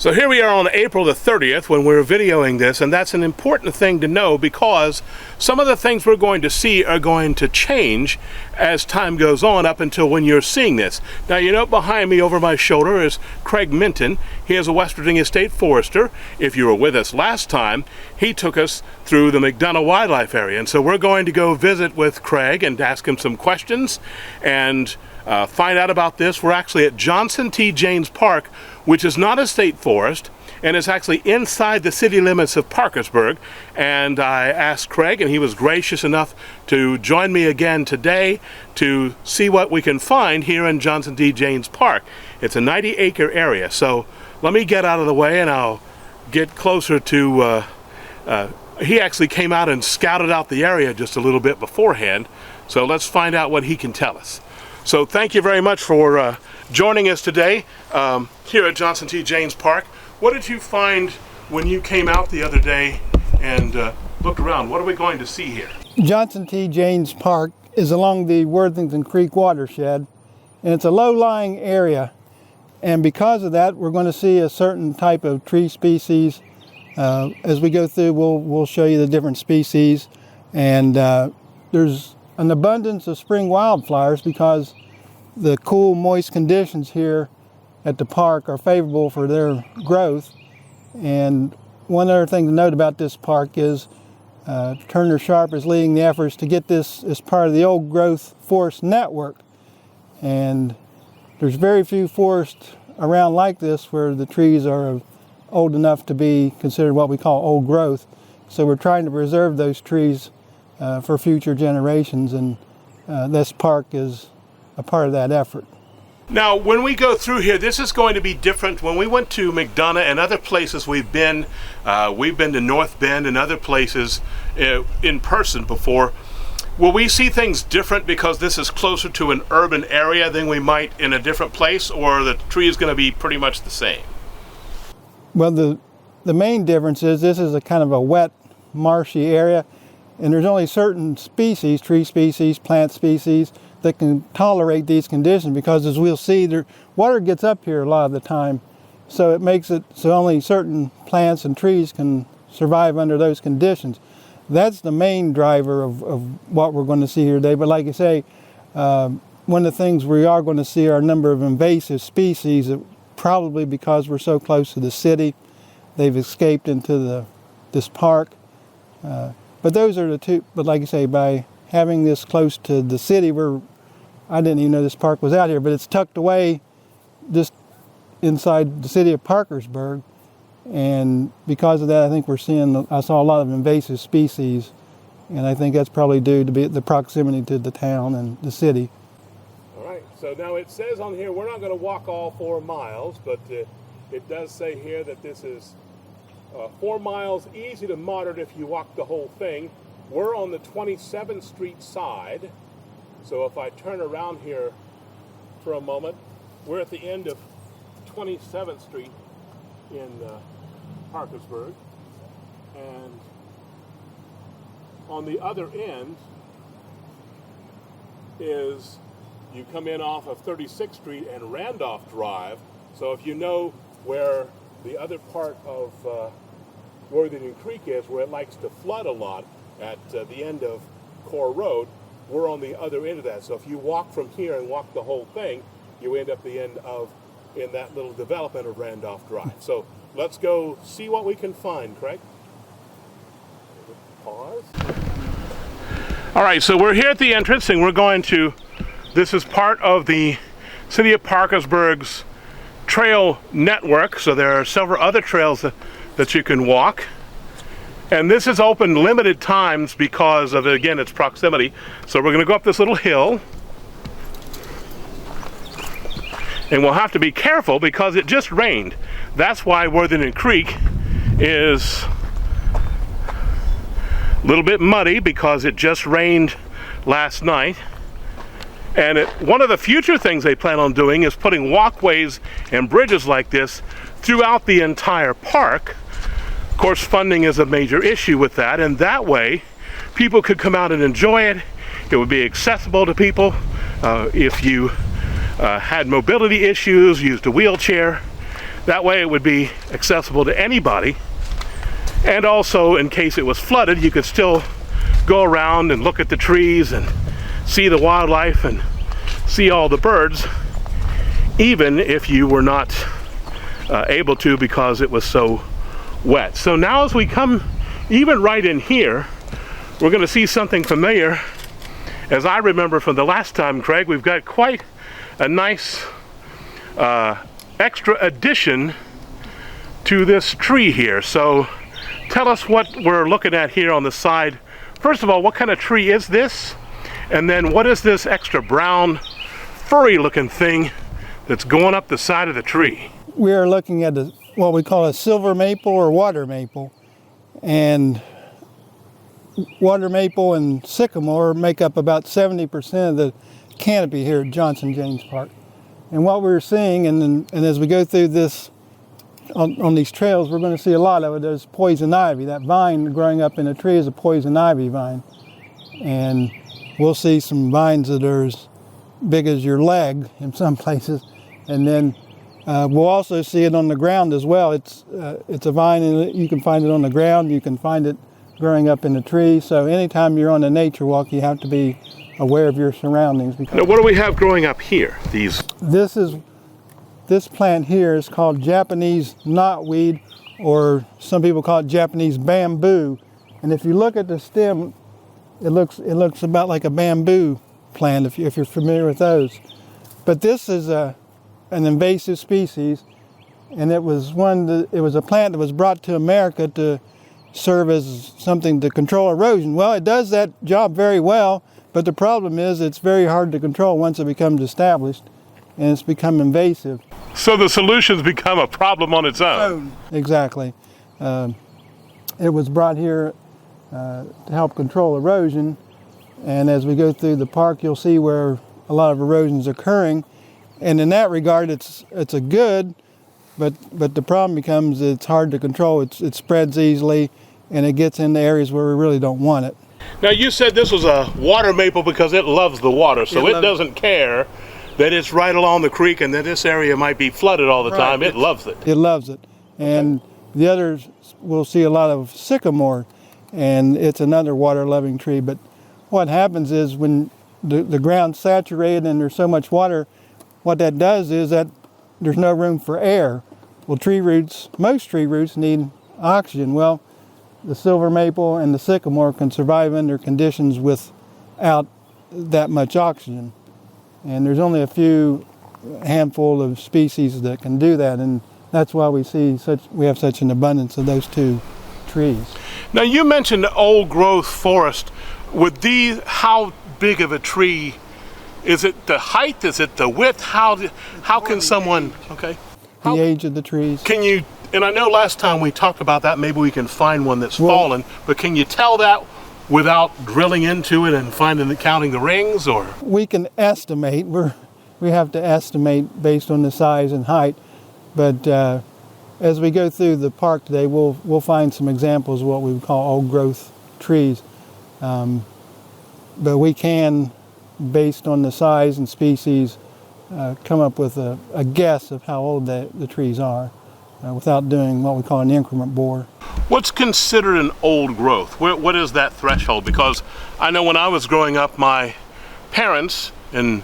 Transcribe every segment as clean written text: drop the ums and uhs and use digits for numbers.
So here we are on April the 30th when we're videoing this, and that's an important thing to know because some of the things we're going to see are going to change as time goes on up until when you're seeing this. Now, you know, behind me over my shoulder is Craig Minton. He is a West Virginia State Forester. If you were with us last time, he took us through the McDonough Wildlife Area, and so we're going to go visit with Craig and ask him some questions and find out about this. We're actually at Johnson T. Janes Park, which is not a state forest, and it's actually inside the city limits of Parkersburg. And I asked Craig, and he was gracious enough to join me again today to see what we can find here in Johnson T. Janes Park. It's a 90-acre area, so let me get out of the way and I'll get closer to, he actually came out and scouted out the area just a little bit beforehand, so let's find out what he can tell us. So thank you very much for joining us today here at Johnson T. Janes Park. What did you find when you came out the other day and looked around? What are we going to see here? Johnson T. Janes Park is along the Worthington Creek watershed, and it's a low-lying area. And because of that, we're going to see a certain type of tree species. As we go through, we'll show you the different species. And there's an abundance of spring wildflowers because the cool, moist conditions here at the park are favorable for their growth. And one other thing to note about this park is Turner Sharp is leading the efforts to get this as part of the old growth forest network. And there's very few forests around like this where the trees are old enough to be considered what we call old growth. So we're trying to preserve those trees for future generations, and this park is a part of that effort. Now, when we go through here, this is going to be different. When we went to McDonough and other places we've been to North Bend and other places in person before. Will we see things different because this is closer to an urban area than we might in a different place, or the tree is going to be pretty much the same? Well, the main difference is this is a kind of a wet, marshy area, and there's only certain species, tree species, plant species, that can tolerate these conditions because, as we'll see, the water gets up here a lot of the time. So it makes it so only certain plants and trees can survive under those conditions. That's the main driver of what we're going to see here today. But like I say, one of the things we are going to see are a number of invasive species that probably because we're so close to the city, they've escaped into this park. But those are the two. But like I say, by having this close to the city, I didn't even know this park was out here, but it's tucked away just inside the city of Parkersburg. And because of that, I think I saw a lot of invasive species, and I think that's probably due to the proximity to the town and the city. All right, so now it says on here, we're not going to walk all 4 miles, but it does say here that this is 4 miles, easy to moderate if you walk the whole thing. We're on the 27th Street side, so if I turn around here for a moment, we're at the end of 27th Street in Parkersburg, and on the other end is you come in off of 36th Street and Randolph Drive. So if you know where the other part of Worthington Creek is, where it likes to flood a lot at the end of Core Road, we're on the other end of that. So if you walk from here and walk the whole thing, you end up in that little development of Randolph Drive. So let's go see what we can find, Craig. Pause. All right, so we're here at the entrance, and this is part of the City of Parkersburg's trail network. So there are several other trails that you can walk. And this is open limited times because of, again, its proximity. So we're going to go up this little hill. And we'll have to be careful because it just rained. That's why Worthington Creek is a little bit muddy, because it just rained last night. And one of the future things they plan on doing is putting walkways and bridges like this throughout the entire park. Of course, funding is a major issue with that, and that way people could come out and enjoy it. It would be accessible to people. If you had mobility issues, used a wheelchair, That way it would be accessible to anybody. And also, in case it was flooded, you could still go around and look at the trees and see the wildlife and see all the birds, even if you were not able to because it was so wet. So now as we come even right in here, we're going to see something familiar. As I remember from the last time, Craig, we've got quite a nice extra addition to this tree here. So tell us what we're looking at here on the side. First of all, what kind of tree is this? And then what is this extra brown, furry looking thing that's going up the side of the tree? We are looking at what we call a silver maple or water maple. And water maple and sycamore make up about 70% of the canopy here at Johnson James Park. And what we're seeing, and as we go through this, on these trails, we're going to see a lot of it. There's poison ivy. That vine growing up in a tree is a poison ivy vine. And we'll see some vines that are as big as your leg in some places. And then we'll also see it on the ground as well. It's a vine, and you can find it on the ground. You can find it growing up in a tree. So anytime you're on a nature walk, you have to be aware of your surroundings. Now, what do we have growing up here? This plant here is called Japanese knotweed, or some people call it Japanese bamboo. And if you look at the stem, it looks about like a bamboo plant, if you're familiar with those. But this is an invasive species, and it was a plant that was brought to America to serve as something to control erosion. Well, it does that job very well, but the problem is it's very hard to control once it becomes established, and it's become invasive. So the solution's become a problem on its own. Exactly. It was brought here to help control erosion, and as we go through the park, you'll see where a lot of erosion is occurring, and in that regard, it's a good, but the problem becomes it's hard to control. It spreads easily, and it gets into areas where we really don't want it. Now, you said this was a water maple because it loves the water, so it doesn't care that it's right along the creek and that this area might be flooded all the time. It loves it. It loves it. And the others, we'll see a lot of sycamore, and it's another water-loving tree. But what happens is when the ground's saturated and there's so much water, what that does is that there's no room for air. Well, most tree roots need oxygen. Well, the silver maple and the sycamore can survive under conditions without that much oxygen. And there's only a handful of species that can do that, and that's why we have such an abundance of those two trees. Now, you mentioned old growth forest. How big of a tree? Is it the height? Is it the width? How can someone? Okay. The age of the trees. Can you? And I know last time we talked about that. Maybe we can find one that's fallen. But can you tell that without drilling into it and counting the rings, or? We can estimate. We have to estimate based on the size and height. But as we go through the park today, we'll find some examples of what we would call old growth trees. But we can, based on the size and species, come up with a guess of how old the trees are without doing what we call an increment bore. What's considered an old growth? What is that threshold? Because I know when I was growing up, my parents, and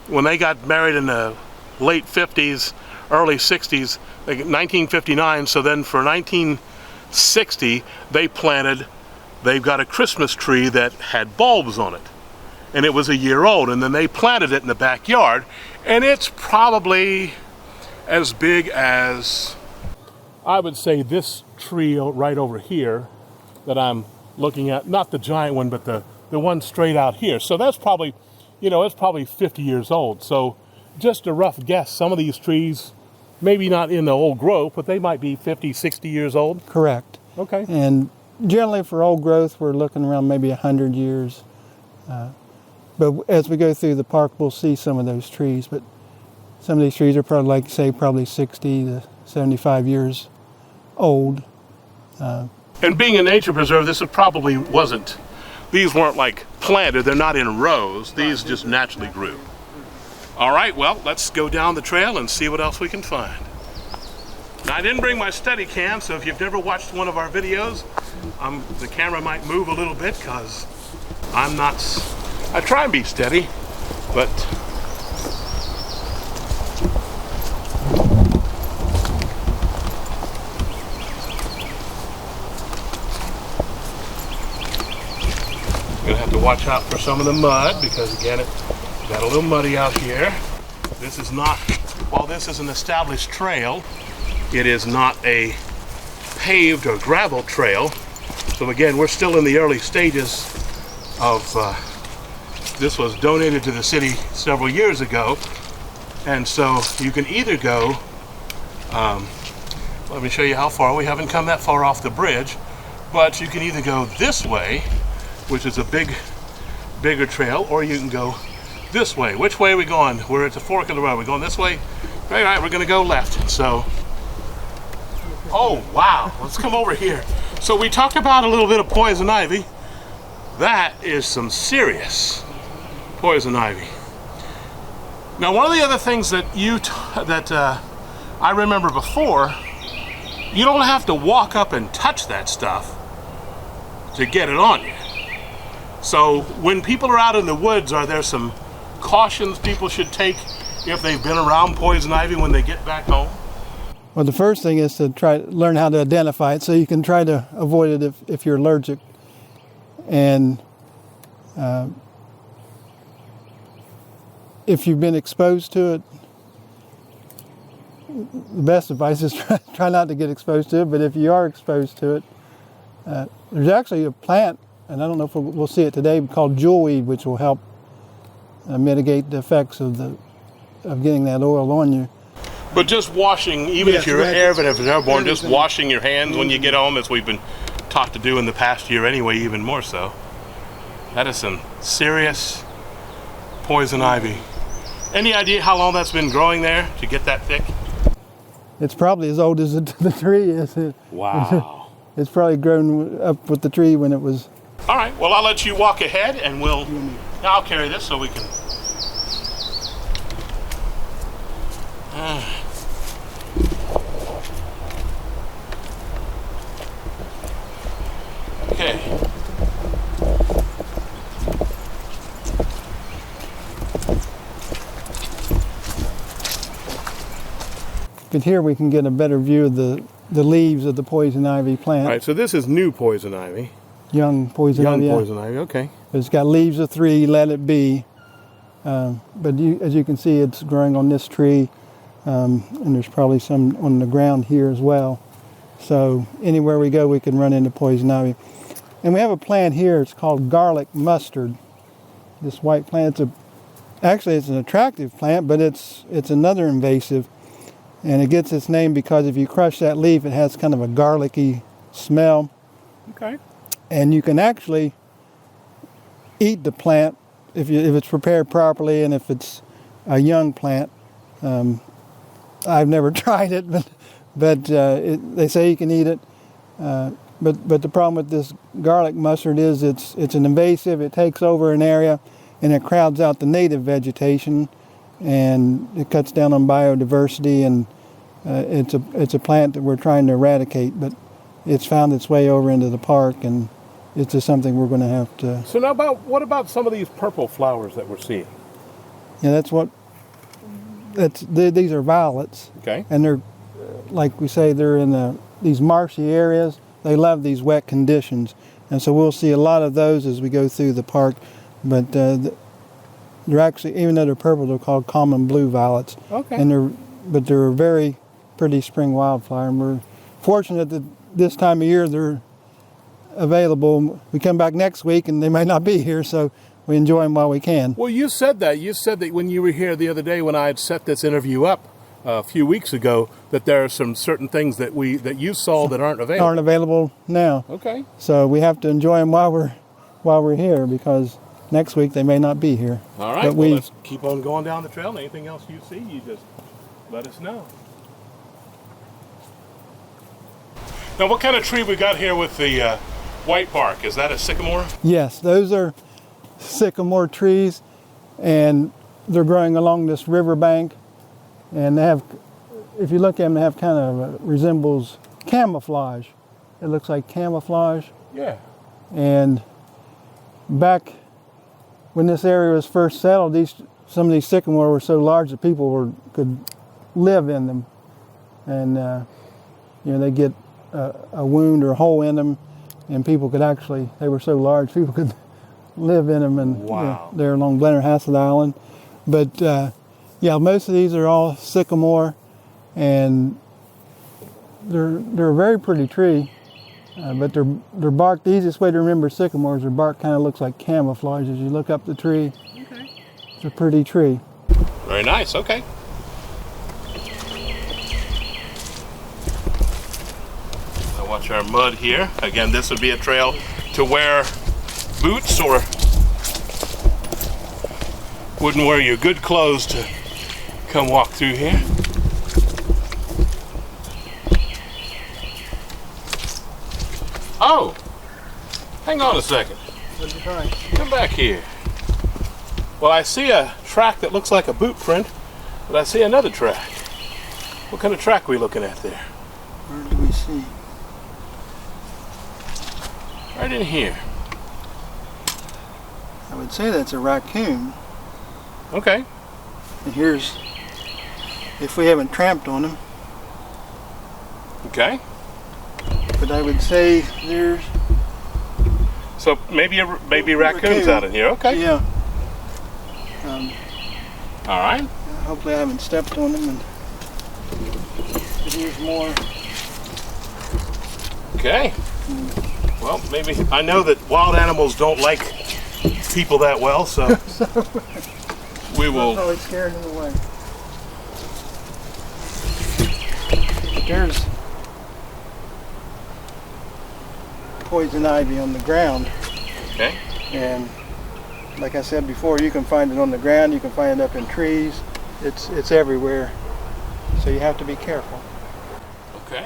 when they got married in the late 50s, early 60s, 1959, so then for 1960, they've got a Christmas tree that had bulbs on it. And it was a year old, and then they planted it in the backyard, and it's probably as big as, I would say, this tree right over here that I'm looking at, not the giant one, but the one straight out here. So that's probably, it's probably 50 years old. So just a rough guess, some of these trees, maybe not in the old growth, but they might be 50, 60 years old? Correct. Okay. And generally for old growth, we're looking around maybe 100 years. But as we go through the park, we'll see some of those trees. But some of these trees are probably 60 to 75 years old. And being a nature preserve, these weren't like planted, they're not in rows, these just naturally grew. All right, well, let's go down the trail and see what else we can find. Now, I didn't bring my Steadicam, so if you've never watched one of our videos, the camera might move a little bit because I try and be steady, but gonna have to watch out for some of the mud because again it got a little muddy out here. This is not, while this is an established trail, it is not a paved or gravel trail. So again, we're still in the early stages of this was donated to the city several years ago, and so you can either go let me show you how far. We haven't come that far off the bridge, but you can either go this way, which is a bigger trail, or you can go this way. Which way are we going? We're at the fork of the road. We're going this way? All right, we're gonna go left. So, oh wow, let's come over here. So we talked about a little bit of poison ivy. That is some serious poison ivy. Now, one of the other things that I remember before, you don't have to walk up and touch that stuff to get it on you. So when people are out in the woods, are there some cautions people should take if they've been around poison ivy when they get back home? Well, the first thing is to learn how to identify it so you can try to avoid it if you're allergic. And if you've been exposed to it, the best advice is try not to get exposed to it, but if you are exposed to it, there's actually a plant, and I don't know if we'll see it today, called jewelweed, which will help mitigate the effects of getting that oil on you. But just washing, even if you're airborne, just washing your hands when you get home, as we've been taught to do in the past year anyway, even more so. That is some serious poison ivy. Any idea how long that's been growing there to get that thick? It's probably as old as the tree is. Wow. It's probably grown up with the tree when it was. All right, well, I'll let you walk ahead and I'll carry this so we can. Okay. But here we can get a better view of the leaves of the poison ivy plant. All right, so this is new poison ivy. Young poison ivy. Young poison ivy, okay. It's got leaves of 3, let it be. But as you can see, it's growing on this tree, and there's probably some on the ground here as well. So anywhere we go, we can run into poison ivy. And we have a plant here, it's called garlic mustard. This white plant, actually it's an attractive plant, but it's another invasive. And it gets its name because if you crush that leaf, it has kind of a garlicky smell. Okay. And you can actually eat the plant if it's prepared properly and if it's a young plant. I've never tried it, but they say you can eat it. But the problem with this garlic mustard is it's an invasive. It takes over an area and it crowds out the native vegetation, and it cuts down on biodiversity. And it's a plant that we're trying to eradicate, but it's found its way over into the park, and it's just something we're going to have to. So now, what about some of these purple flowers that we're seeing? Yeah, these are violets. Okay. And they're, like we say, they're in these marshy areas. They love these wet conditions, and so we'll see a lot of those as we go through the park. But they're actually, even though they're purple, they're called common blue violets. Okay. And they're a very pretty spring wildflower, and we're fortunate that this time of year they're available. We come back next week and they might not be here, so we enjoy them while we can. Well, you said that when you were here the other day when I had set this interview up a few weeks ago, that there are some certain things that you saw that aren't available. Aren't available now. Okay. So we have to enjoy them while we're here, because next week they may not be here. All right. Well, let's keep on going down the trail. Anything else you see, you just let us know. Now, what kind of tree we got here with the white bark? Is that a sycamore? Yes, those are sycamore trees, and they're growing along this riverbank, and they have if you look at them, they have kind of resembles camouflage. It looks like camouflage. Yeah. And back when this area was first settled, some of these sycamore were so large that people could live in them, and they get a wound or a hole in them, and people could they were so large, people could live in them, and wow. They're along Blennerhassett Island. But most of these are all sycamore, and they're a very pretty tree. But their bark, the easiest way to remember sycamores, their bark kind of looks like camouflage. As you look up the tree, okay. It's a pretty tree. Very nice, okay. Now watch our mud here. Again, this would be a trail to wear boots, or wouldn't wear your good clothes to come walk through here. Oh, hang on a second. What'd you find? Come back here. Well, I see a track that looks like a boot print, but I see another track. What kind of track are we looking at there? Where do we see? Right in here. I would say that's a raccoon. Okay. And here's, if we haven't tramped on them. Okay. But I would say there's... So maybe raccoons out in here. Okay. Yeah. All right. Hopefully I haven't stepped on them. And here's more. Okay. Well, maybe I know that wild animals don't like people that well, so we will. Probably scaring them away. There's poison ivy on the ground. Okay. And like I said before, you can find it on the ground, you can find it up in trees. It's everywhere. So you have to be careful. Okay.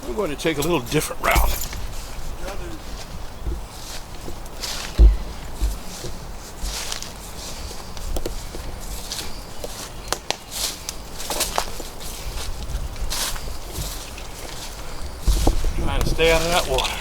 I'm going to take a little different route. Trying to stay out of that water.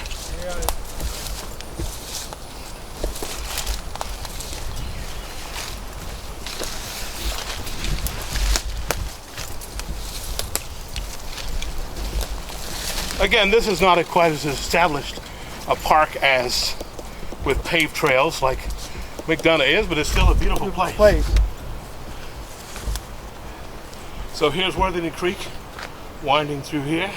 Again, this is not quite as established a park as with paved trails like McDonough is, but it's still a beautiful place. So here's Worthington Creek, winding through here.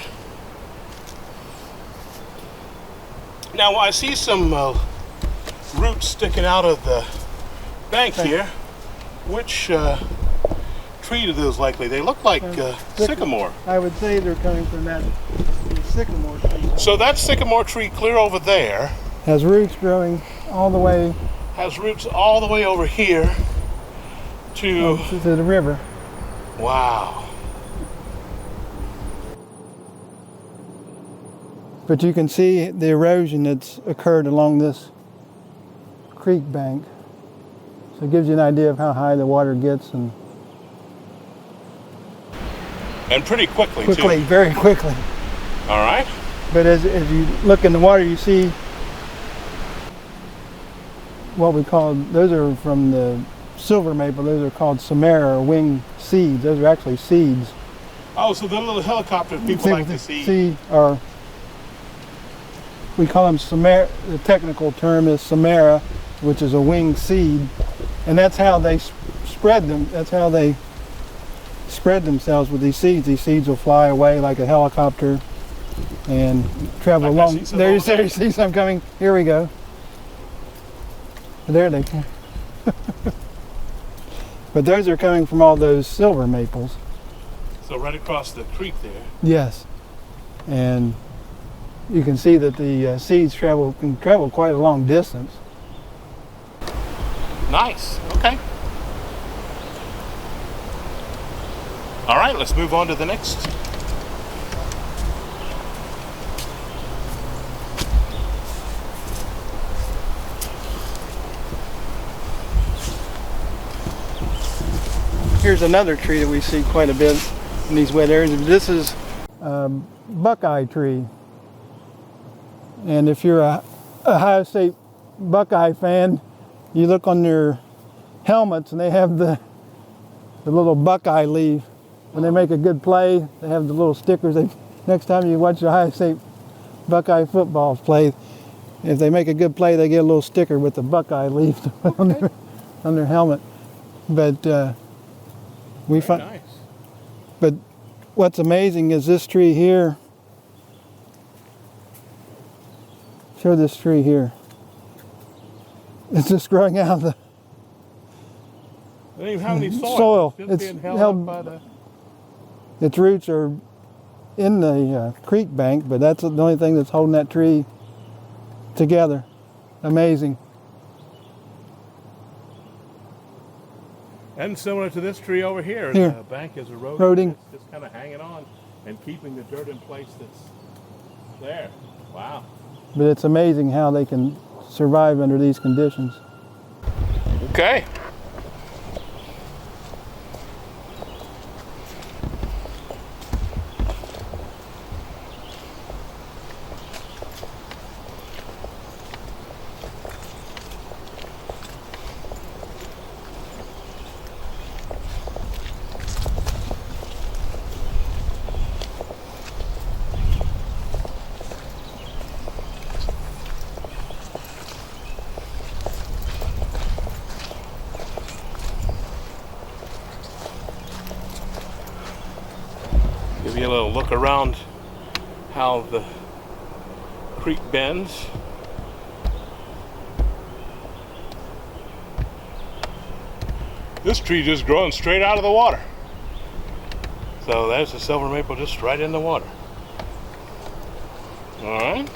Now I see some roots sticking out of the bank here. Which tree do those likely? They look like sycamore. I would say they're coming from that sycamore tree. So that sycamore tree clear over there has roots growing all the way. Has roots all the way over here to the river. Wow. But you can see the erosion that's occurred along this creek bank. So it gives you an idea of how high the water gets, and pretty quickly too. Very quickly. All right. But as you look in the water, you see what we call, those are from the silver maple, those are called samara or wing seeds. Those are actually seeds. Oh, so the little helicopters people like to see. We call them samara, the technical term is samara, which is a wing seed. And that's how they spread them. That's how they spread themselves with these seeds. These seeds will fly away like a helicopter and travel along. There you see some coming. Here we go. There they come. But those are coming from all those silver maples. So right across the creek there. Yes. And you can see that the seeds can travel quite a long distance. Nice. Okay. All right, let's move on to the next. Here's another tree that we see quite a bit in these wet areas. This is a buckeye tree. And if you're a Ohio State Buckeye fan, you look on their helmets and they have the little Buckeye leaf. When they make a good play, they have the little stickers. Next time you watch the Ohio State Buckeye football play, if they make a good play, they get a little sticker with the Buckeye leaf to put on their helmet. But we find, Nice. but what's amazing is this tree here. Show this tree here. It's just growing out of the They don't even have any soil. soil. Just It's being held held. up by the... Its roots are in the creek bank, but that's the only thing that's holding that tree together. Amazing. And similar to this tree over here, Here. the bank is eroding. Eroding. It's just kind of hanging on and keeping the dirt in place that's there. Wow. But it's amazing how they can survive under these conditions. Okay. Give you a little look around how the creek bends. This tree just growing straight out of the water. So there's the silver maple just right in the water. All right.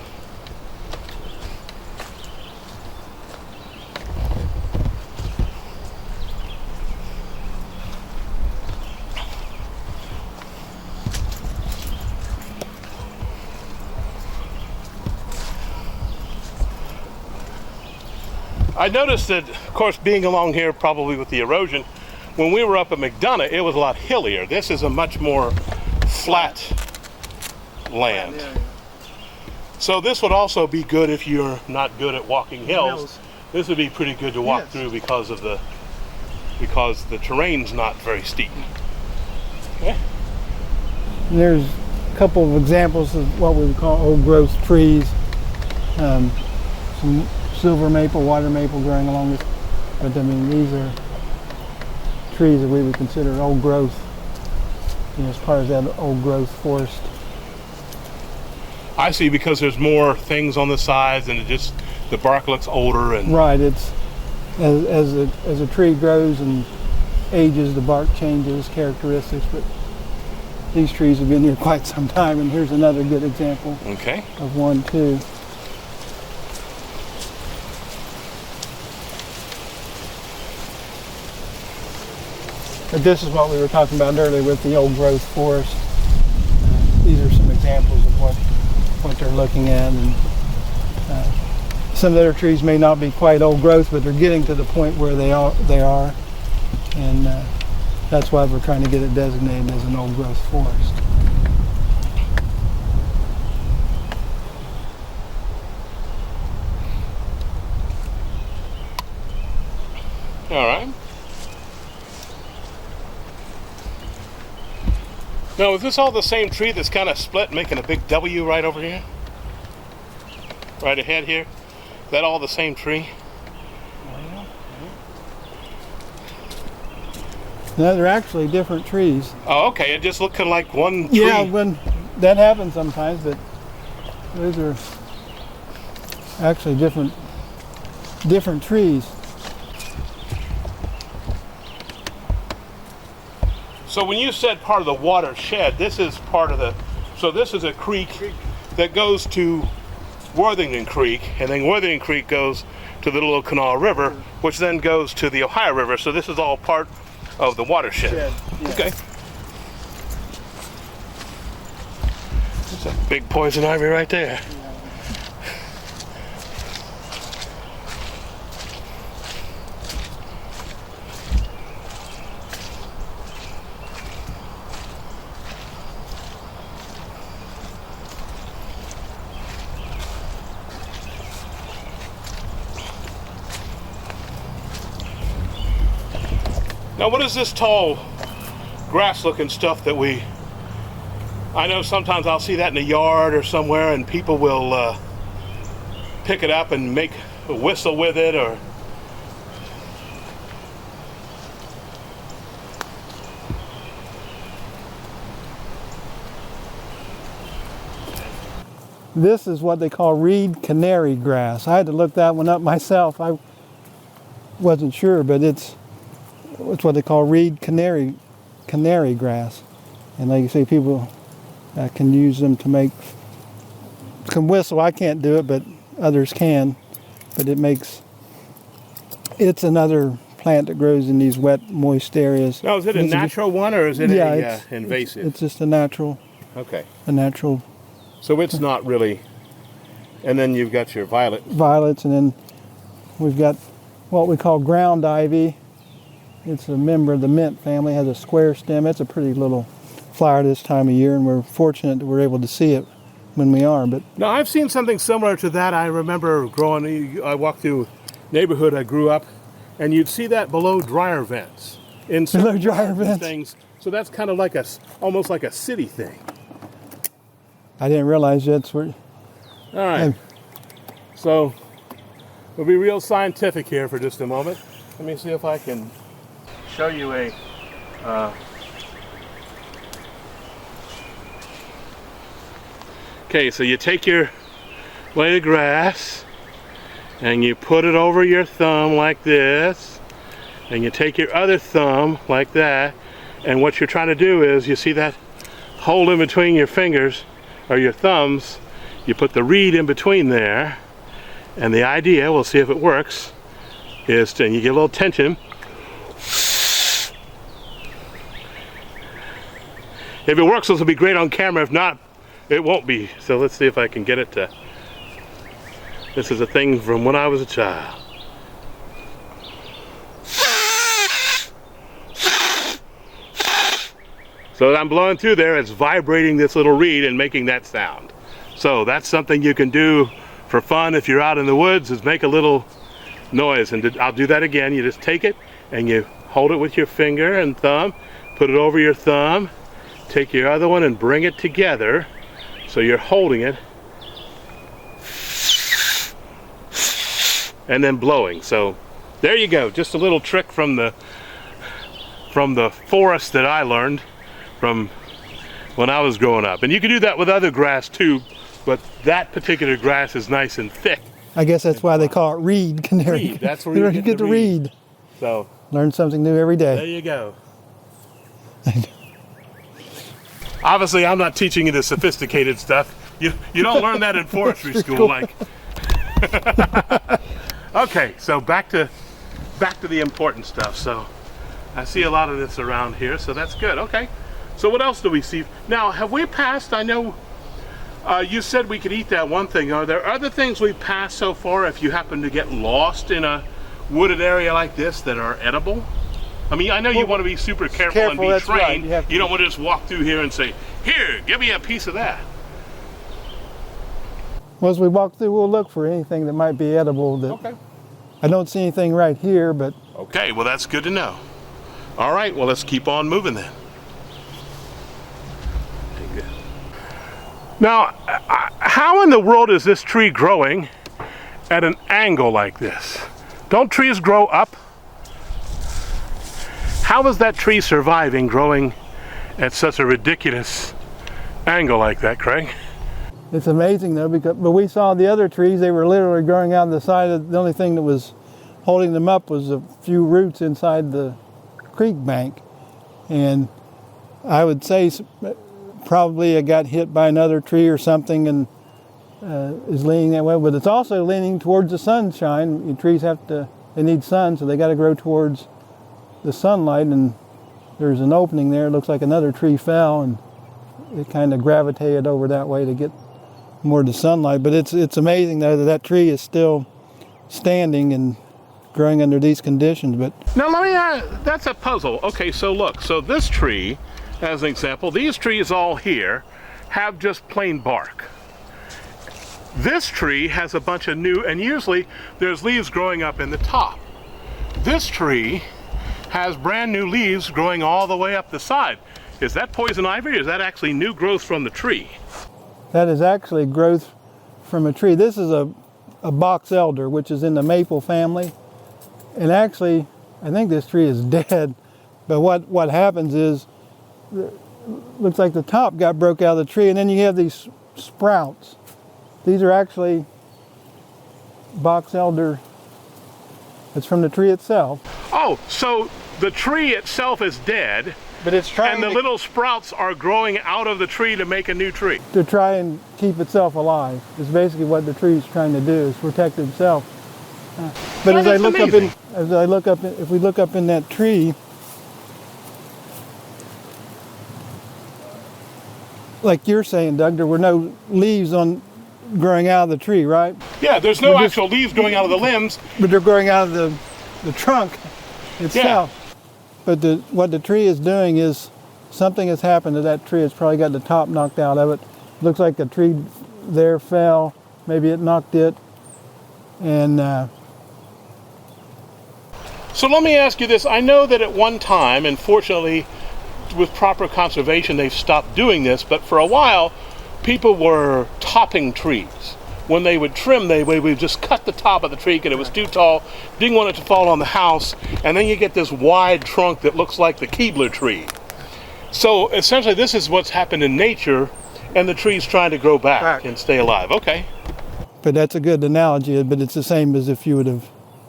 I noticed that, of course, being along here probably with the erosion, when we were up at McDonough, it was a lot hillier. This is a much more flat land. So this would also be good if you're not good at walking hills. This would be pretty good to walk through because the terrain's not very steep. Okay. And there's a couple of examples of what we would call old growth trees. Some silver maple, water maple growing along this. But I mean, these are trees that we would consider old growth, as part of that old growth forest. I see, because there's more things on the sides and the bark looks older and Right, it's as a tree grows and ages, the bark changes characteristics, but these trees have been here quite some time, and here's another good example okay. of one too. But this is what we were talking about earlier with the old growth forest. These are some examples of what they're looking at, and some of their trees may not be quite old growth, but they're getting to the point where they are, and that's why we're trying to get it designated as an old growth forest. All right. Now, is this all the same tree that's kind of split, making a big W right over here? Right ahead here? Is that all the same tree? No, they're actually different trees. Oh, okay. It just looked kind of like one tree. Yeah, when that happens sometimes, but those are actually different trees. So when you said part of the watershed, this is part of the... So this is a creek that goes to Worthington Creek, and then Worthington Creek goes to the Little Kanawha River, which then goes to the Ohio River. So this is all part of the watershed. Yeah. Okay. There's a big poison ivy right there. Now, what is this tall grass-looking stuff that I know sometimes I'll see that in the yard or somewhere, and people will pick it up and make a whistle with it, or... This is what they call reed canary grass. I had to look that one up myself. I wasn't sure, but it's what they call reed canary grass. And like you say, people can use them to make some whistle. I can't do it, but others can. But it's another plant that grows in these wet, moist areas. Now, is it a natural one, or is it invasive? It's just a natural. Okay. A natural. So it's not really. And then you've got your violets, and then we've got what we call ground ivy. It's a member of the mint family. It has a square stem. It's a pretty little flower this time of year, and we're fortunate that we're able to see it when we are. But now, I've seen something similar to that. I remember I walked through neighborhood I grew up, and you'd see that below dryer vents. Below dryer vents. Things. So that's kind of like almost like a city thing. I didn't realize that's where. All right. So we'll be real scientific here for just a moment. Let me see if I can show you a okay, so you take your blade of grass and you put it over your thumb like this, and you take your other thumb like that, and what you're trying to do is, you see that hole in between your fingers or your thumbs, you put the reed in between there, and the idea, we'll see if it works, is to, and you get a little tension. If it works, this will be great on camera. If not, it won't be. So let's see if I can get it to. This is a thing from when I was a child. So I'm blowing through there, it's vibrating this little reed and making that sound. So that's something you can do for fun if you're out in the woods, is make a little noise. And I'll do that again. You just take it and you hold it with your finger and thumb, put it over your thumb, take your other one and bring it together so you're holding it, and then blowing. So there you go, just a little trick from the forest that I learned from when I was growing up. And you can do that with other grass too, but that particular grass is nice and thick. I guess that's why they call it reed canary. Reed, that's where you get the reed. So learn something new every day. There you go. Obviously, I'm not teaching you the sophisticated stuff. You don't learn that in forestry school. Like. Okay, so back to the important stuff. So I see a lot of this around here, so that's good. Okay, so what else do we see now? Have we passed? I know you said we could eat that one thing. Are there other things we've passed so far, if you happen to get lost in a wooded area like this, that are edible? I mean, I know you want to be super careful and be trained. Right. You don't want to just walk through here and say, "Here, give me a piece of that." Well, as we walk through, we'll look for anything that might be edible. Okay. I don't see anything right here, but... Okay, well, that's good to know. All right, well, let's keep on moving then. Now, how in the world is this tree growing at an angle like this? Don't trees grow up? How is that tree surviving growing at such a ridiculous angle like that, Craig? It's amazing though, but we saw the other trees, they were literally growing out the side of, the only thing that was holding them up was a few roots inside the creek bank. And I would say probably it got hit by another tree or something, and is leaning that way, but it's also leaning towards the sunshine. Trees they need sun, so they got to grow towards the sunlight, and there's an opening there. It looks like another tree fell, and it kind of gravitated over that way to get more of the sunlight. But it's amazing though that tree is still standing and growing under these conditions. But now let me, that's a puzzle. Okay, so look, so this tree, as an example, these trees all here have just plain bark. This tree has a bunch of new, and usually there's leaves growing up in the top. This tree has brand new leaves growing all the way up the side. Is that poison ivy, or is that actually new growth from the tree? that is actually growth from a tree. This is a box elder, which is in the maple family. And actually, I think this tree is dead. But what happens is, looks like the top got broke out of the tree, and then you have these sprouts. These are actually box elder. It's from the tree itself. Oh, so the tree itself is dead, but it's trying and the little sprouts are growing out of the tree to make a new tree. To try and keep itself alive. Is basically what the tree is trying to do, is protect itself. But as I look up, if we look up in that tree, like you're saying, Doug, there were no leaves growing out of the tree, right? Yeah, there's no actual leaves growing out of the limbs. But they're growing out of the trunk itself. Yeah. But what the tree is doing is, something has happened to that tree. It's probably got the top knocked out of it. Looks like a tree there fell. Maybe it knocked it. And so let me ask you this. I know that at one time, and fortunately with proper conservation they've stopped doing this, but for a while people were topping trees. When they would trim, they would just cut the top of the tree because it was too tall, didn't want it to fall on the house, and then you get this wide trunk that looks like the Keebler tree. So essentially this is what's happened in nature, and the tree's trying to grow back and stay alive. Okay. But that's a good analogy, but it's the same as if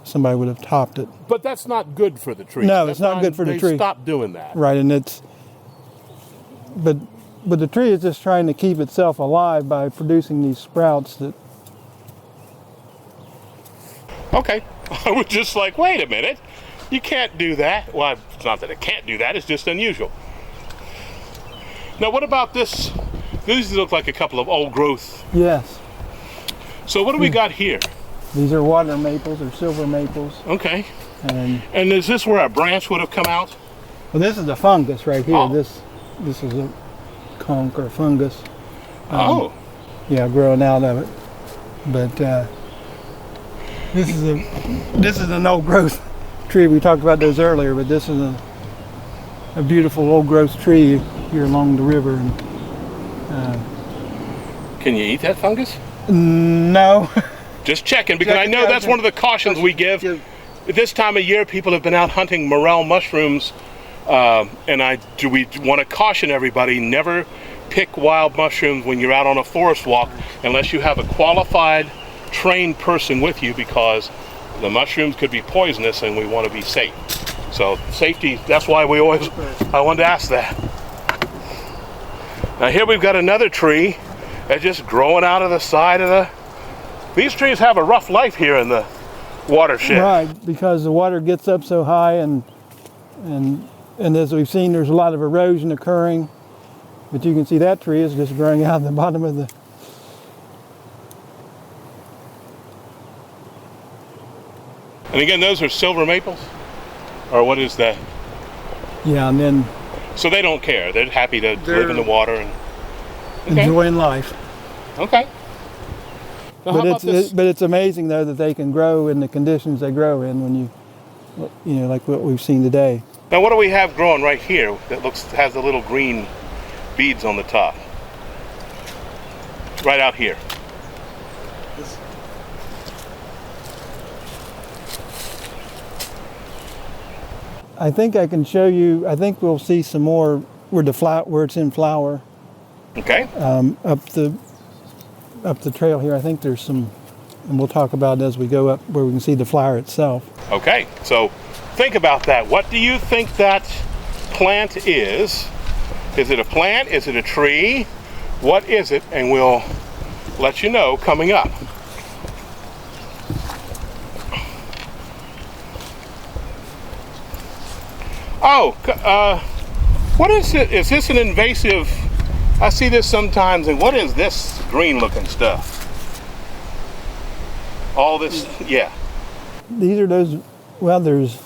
somebody would have topped it. But that's not good for the tree. No, it's not good for the tree. They stopped doing that. Right, and but the tree is just trying to keep itself alive by producing these sprouts that... Okay, I was just like, wait a minute, you can't do that. Well, it's not that it can't do that, it's just unusual. Now what about this? These look like a couple of old growth. Yes. So what do we got here? These are water maples or silver maples. Okay. And is this where a branch would have come out? Well, this is a fungus right here. Oh. This is a conch or fungus. Yeah, growing out of it. But this is an old growth tree. We talked about those earlier, but this is a beautiful old growth tree here along the river. And, can you eat that fungus? No. Just checking, because I know that's one of the cautions we give. At this time of year, people have been out hunting morel mushrooms, and we want to caution everybody, never pick wild mushrooms when you're out on a forest walk unless you have a qualified, trained person with you, because the mushrooms could be poisonous and we want to be safe. So safety, that's why I wanted to ask that. Now here we've got another tree that's just growing out of the side of these trees have a rough life here in the watershed. Right, because the water gets up so high, and as we've seen, there's a lot of erosion occurring. But you can see that tree is just growing out of the bottom of the... And again, those are silver maples? Or what is that? Yeah, and then... So they don't care. They're happy to live in the water and... Okay. Enjoying life. Okay. Now, but it's amazing though that they can grow in the conditions they grow in, when you know, like what we've seen today. Now what do we have growing right here that has the little green beads on the top? Right out here. I think I can show you. I think we'll see some more where it's in flower. Okay. Up the trail here, I think there's some, and we'll talk about it as we go up, where we can see the flower itself. Okay, so think about that. What do you think that plant is? Is it a plant? Is it a tree? What is it? And we'll let you know coming up. Oh, what is it? Is this an invasive? I see this sometimes, and what is this green looking stuff? All this, yeah. These are those, well, there's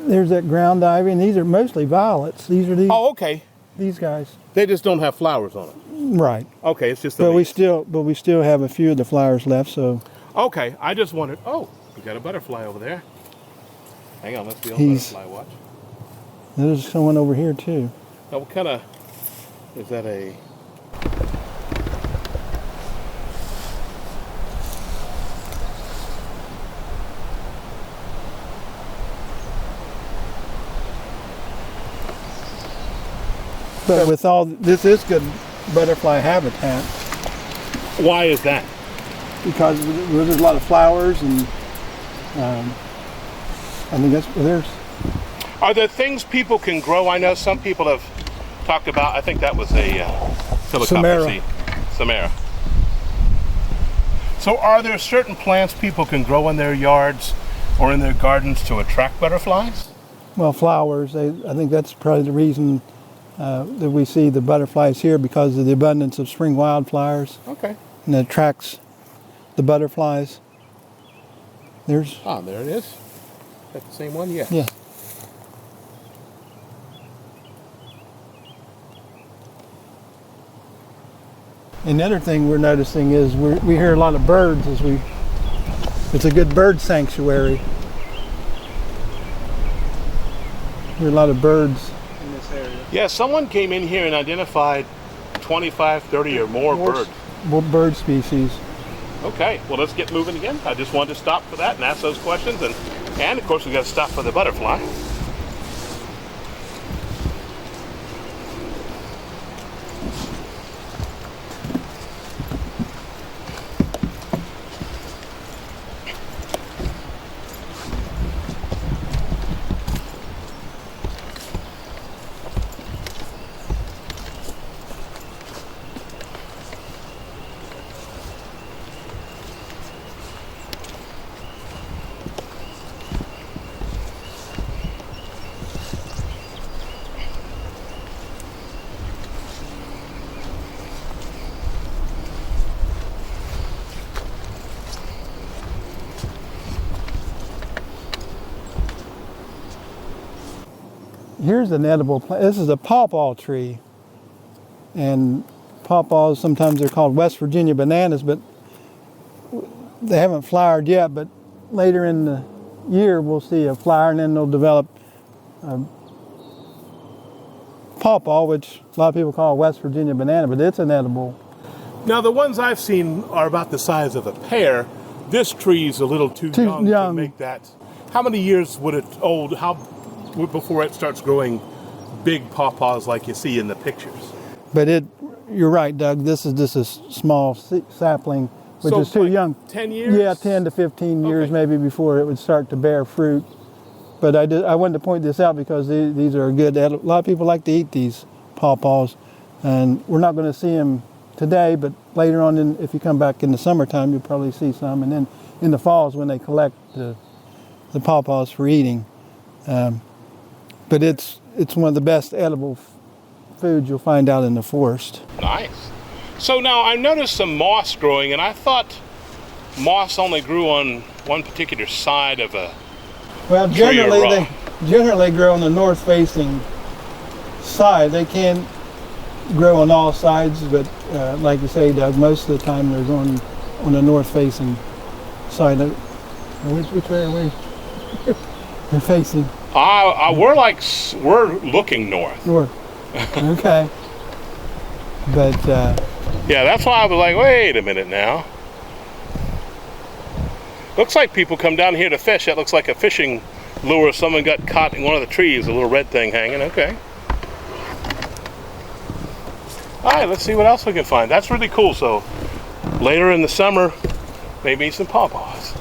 that ground ivy, and these are mostly violets. These are these, Oh, okay. these guys. They just don't have flowers on it. Right. Okay, it's just the But we leaves. still have a few of the flowers left, so. Okay, I just wondered, oh, we got a butterfly over there. Hang on, let's be on He's- butterfly watch. There's someone over here too. Now, what kind of, is that a, But with all, this is good butterfly habitat why is that? because there's a lot of flowers and I think there's, Are there things people can grow? I know some people have talked about, I think that was a Samara. seed. Samara. So are there certain plants people can grow in their yards or in their gardens to attract butterflies? well, flowers. I think that's probably the reason that we see the butterflies here because of the abundance of spring wildflowers Okay. and it attracts the butterflies. There's, Ah, there it is. Is that the same one? Yes. yeah. And the other thing we're noticing is we hear a lot of birds it's a good bird sanctuary. We hear a lot of birds in this area. Yeah, someone came in here and identified 25, 30 or more birds. Bird species. Okay, well, let's get moving again. I just wanted to stop for that and ask those questions. And of course, we got to stop for the butterfly. Here's an edible plant. This is a pawpaw tree. And pawpaws, sometimes they're called West Virginia bananas, but they haven't flowered yet. But later in the year, we'll see a flower and then they'll develop pawpaw, which a lot of people call West Virginia banana, but it's an edible. Now, the ones I've seen are about the size of a pear. This tree's a little too young to young. make that. How many years would it old? Before it starts growing big pawpaws like you see in the pictures? But you're right, Doug. This is just a small sapling, which So is too like young. 10 years? Yeah, 10 to 15 years Okay. maybe before it would start to bear fruit. But I wanted to point this out because these are good. A lot of people like to eat these pawpaws, and we're not going to see them today. But later on, if you come back in the summertime, you'll probably see some. And then in the fall is when they collect the pawpaws for eating. But it's one of the best edible foods you'll find out in the forest. Nice. So now I noticed some moss growing, and I thought moss only grew on one particular side of a. Well, tree or generally rock. they generally grow on the north-facing side. They can grow on all sides, but like you say, Doug, most of the time they're going on the north-facing side. Which way are we? We're facing We're looking north. north. Okay. But Yeah, that's why I was like, wait a minute now. Looks like people come down here to fish. That looks like a fishing lure. Someone got caught in one of the trees, a little red thing hanging. Okay. All right, let's see what else we can find. That's really cool. So later in the summer, maybe some pawpaws.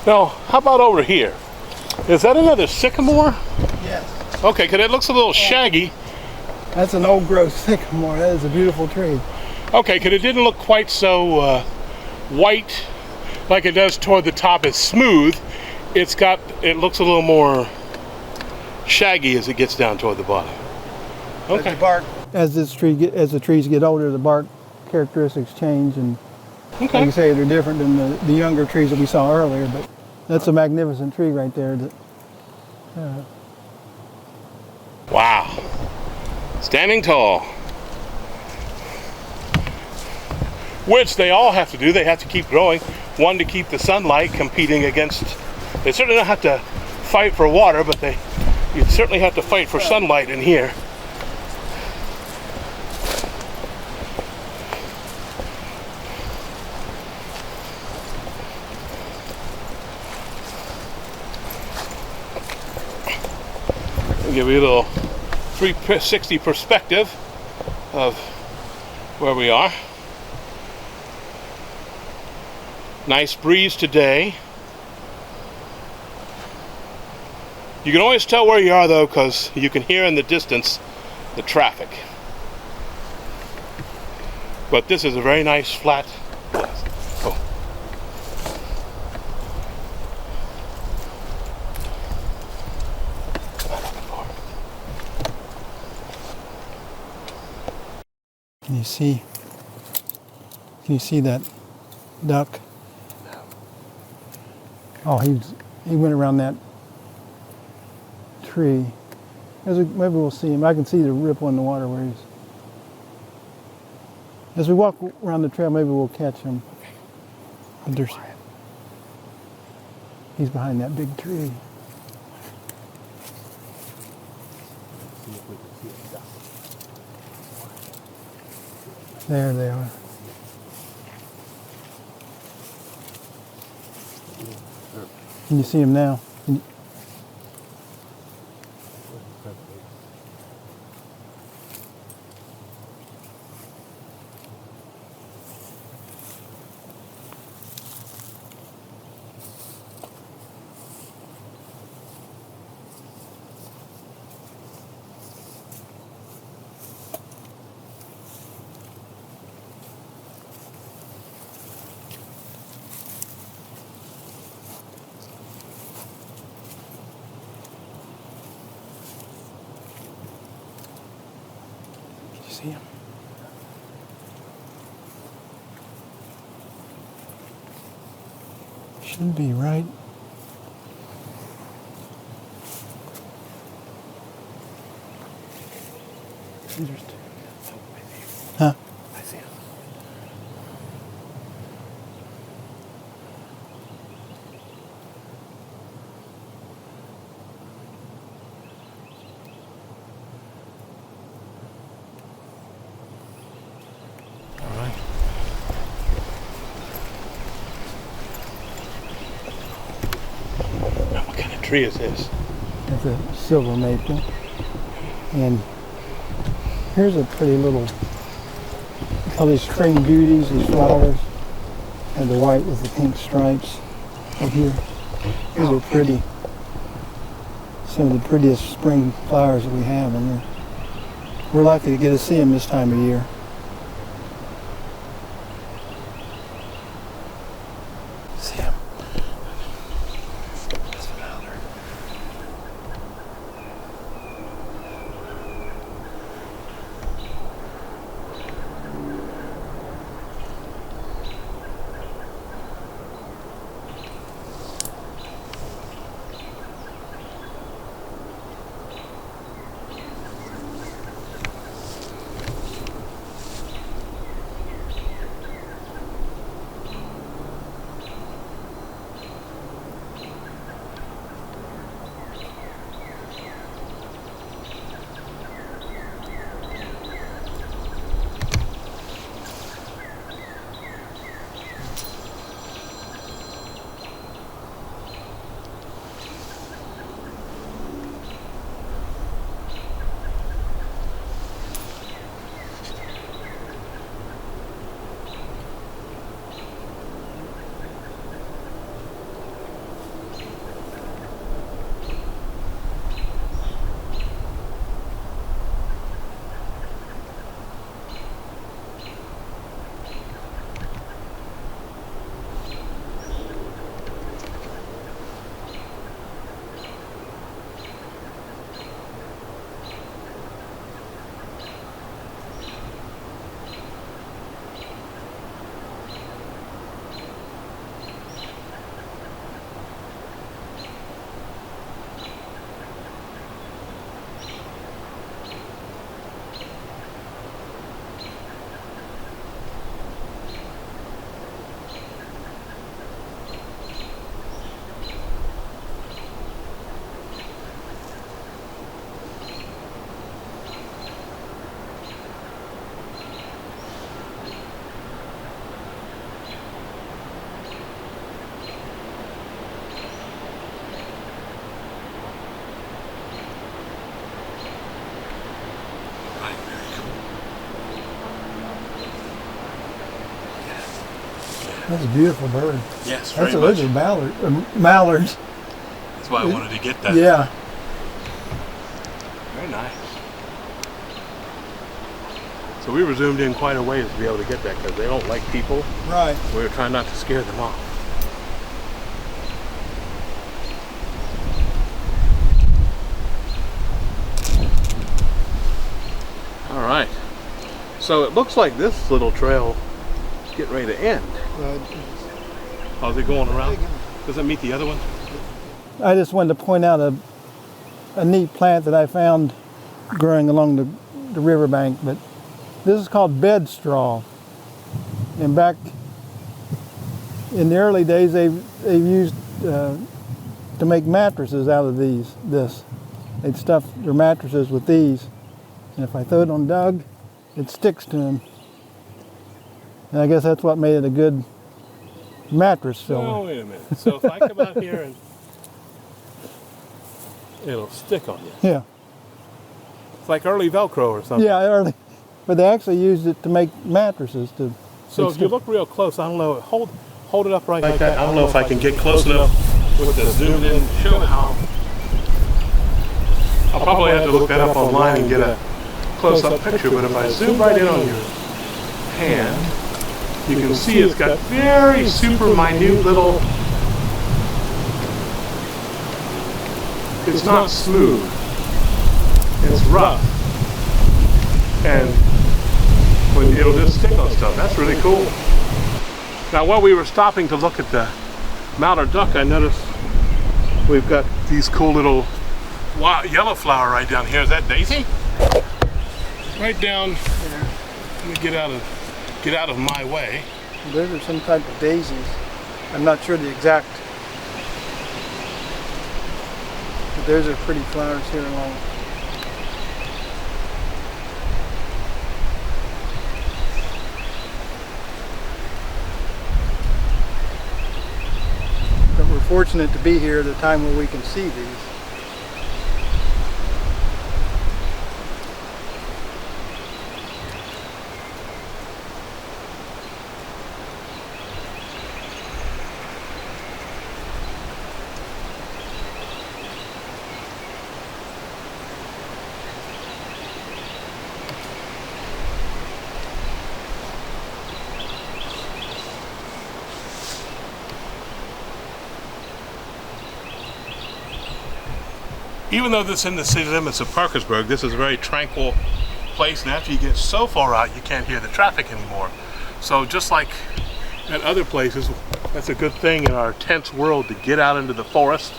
Now, how about over here? Is that another sycamore? Yes. Okay, because it looks a little shaggy. That's an old growth sycamore. That is a beautiful tree. Okay, because it didn't look quite so white like it does toward the top. It's smooth. It looks a little more shaggy as it gets down toward the bottom. Okay. The bark, as the trees get older, the bark characteristics change, and Okay. like you say, they're different than the younger trees that we saw earlier. But that's a magnificent tree right there. Wow. Standing tall. Which they all have to do. They have to keep growing. One, to keep the sunlight competing against. They certainly don't have to fight for water, but you certainly have to fight for sunlight in here. I'll give you a little 360 perspective of where we are. Nice breeze today. You can always tell where you are though, because you can hear in the distance the traffic. But this is a very nice flat place. Oh. Can you see that duck? Oh, he went around that tree. Maybe we'll see him. I can see the ripple in the water where he's. As we walk around the trail, maybe we'll catch him. He's behind that big tree. There they are. Can you see him now? See him? Should be right. Interesting. Huh? I see him. What kind of tree is this? It's a silver maple. And here's a pretty little, all these spring beauties, these flowers, and the white with the pink stripes up here. These are pretty. Some of the prettiest spring flowers that we have, and we're likely to get to see them this time of year. See them. That's a beautiful bird. Yes, very Those much. are mallards. That's why I wanted to get that. Yeah. Very nice. So we were zoomed in quite a ways to be able to get that because they don't like people. Right. We were trying not to scare them off. All right. So it looks like this little trail is getting ready to end. Oh, is it going around? Does it meet the other one? I just wanted to point out a neat plant that I found growing along the riverbank, but this is called bed straw. And back in the early days, they used to make mattresses out of this. They'd stuff their mattresses with these. And if I throw it on Doug, it sticks to him. And I guess that's what made it a good mattress filler. Oh, wait a minute. So if I come out here and it'll stick on you. Yeah. It's like early Velcro or something. Yeah, early. But they actually used it to make mattresses. So if you look real close, I don't know, hold it up right like that. I don't know if I can get close enough with the zoomed in show how. I'll probably have to look that up online and get a close-up picture, but if I zoom right in on your hand, you can see it's got very super minute little, it's not smooth, it's rough, and when it'll just stick on stuff. That's really cool. Now while we were stopping to look at the mallard duck, I noticed we've got these cool little yellow flower right down here. Is that Daisy? Right down there. Let me get out of my way. Those are some type of daisies. I'm not sure the exact, but those are pretty flowers here along. But we're fortunate to be here at a time where we can see these. Even though this is in the city limits of Parkersburg, this is a very tranquil place, and after you get so far out, you can't hear the traffic anymore. So just like at other places, that's a good thing in our tense world to get out into the forest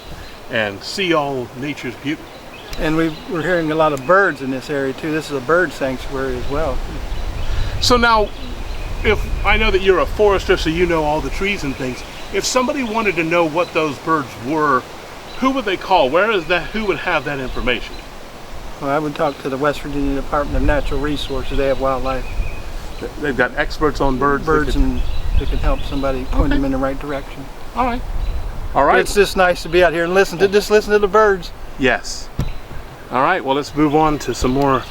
and see all nature's beauty. And we're hearing a lot of birds in this area too. This is a bird sanctuary as well. So now, if I know that you're a forester, so you know all the trees and things, if somebody wanted to know what those birds were, who would they call? Where is that? Who would have that information? Well, I would talk to the West Virginia Department of Natural Resources. They have wildlife. They've got experts on birds. And they can help somebody point them in the right direction. All right. All right. It's just nice to be out here and listen to the birds. Yes. All right. Well, let's move on to some more.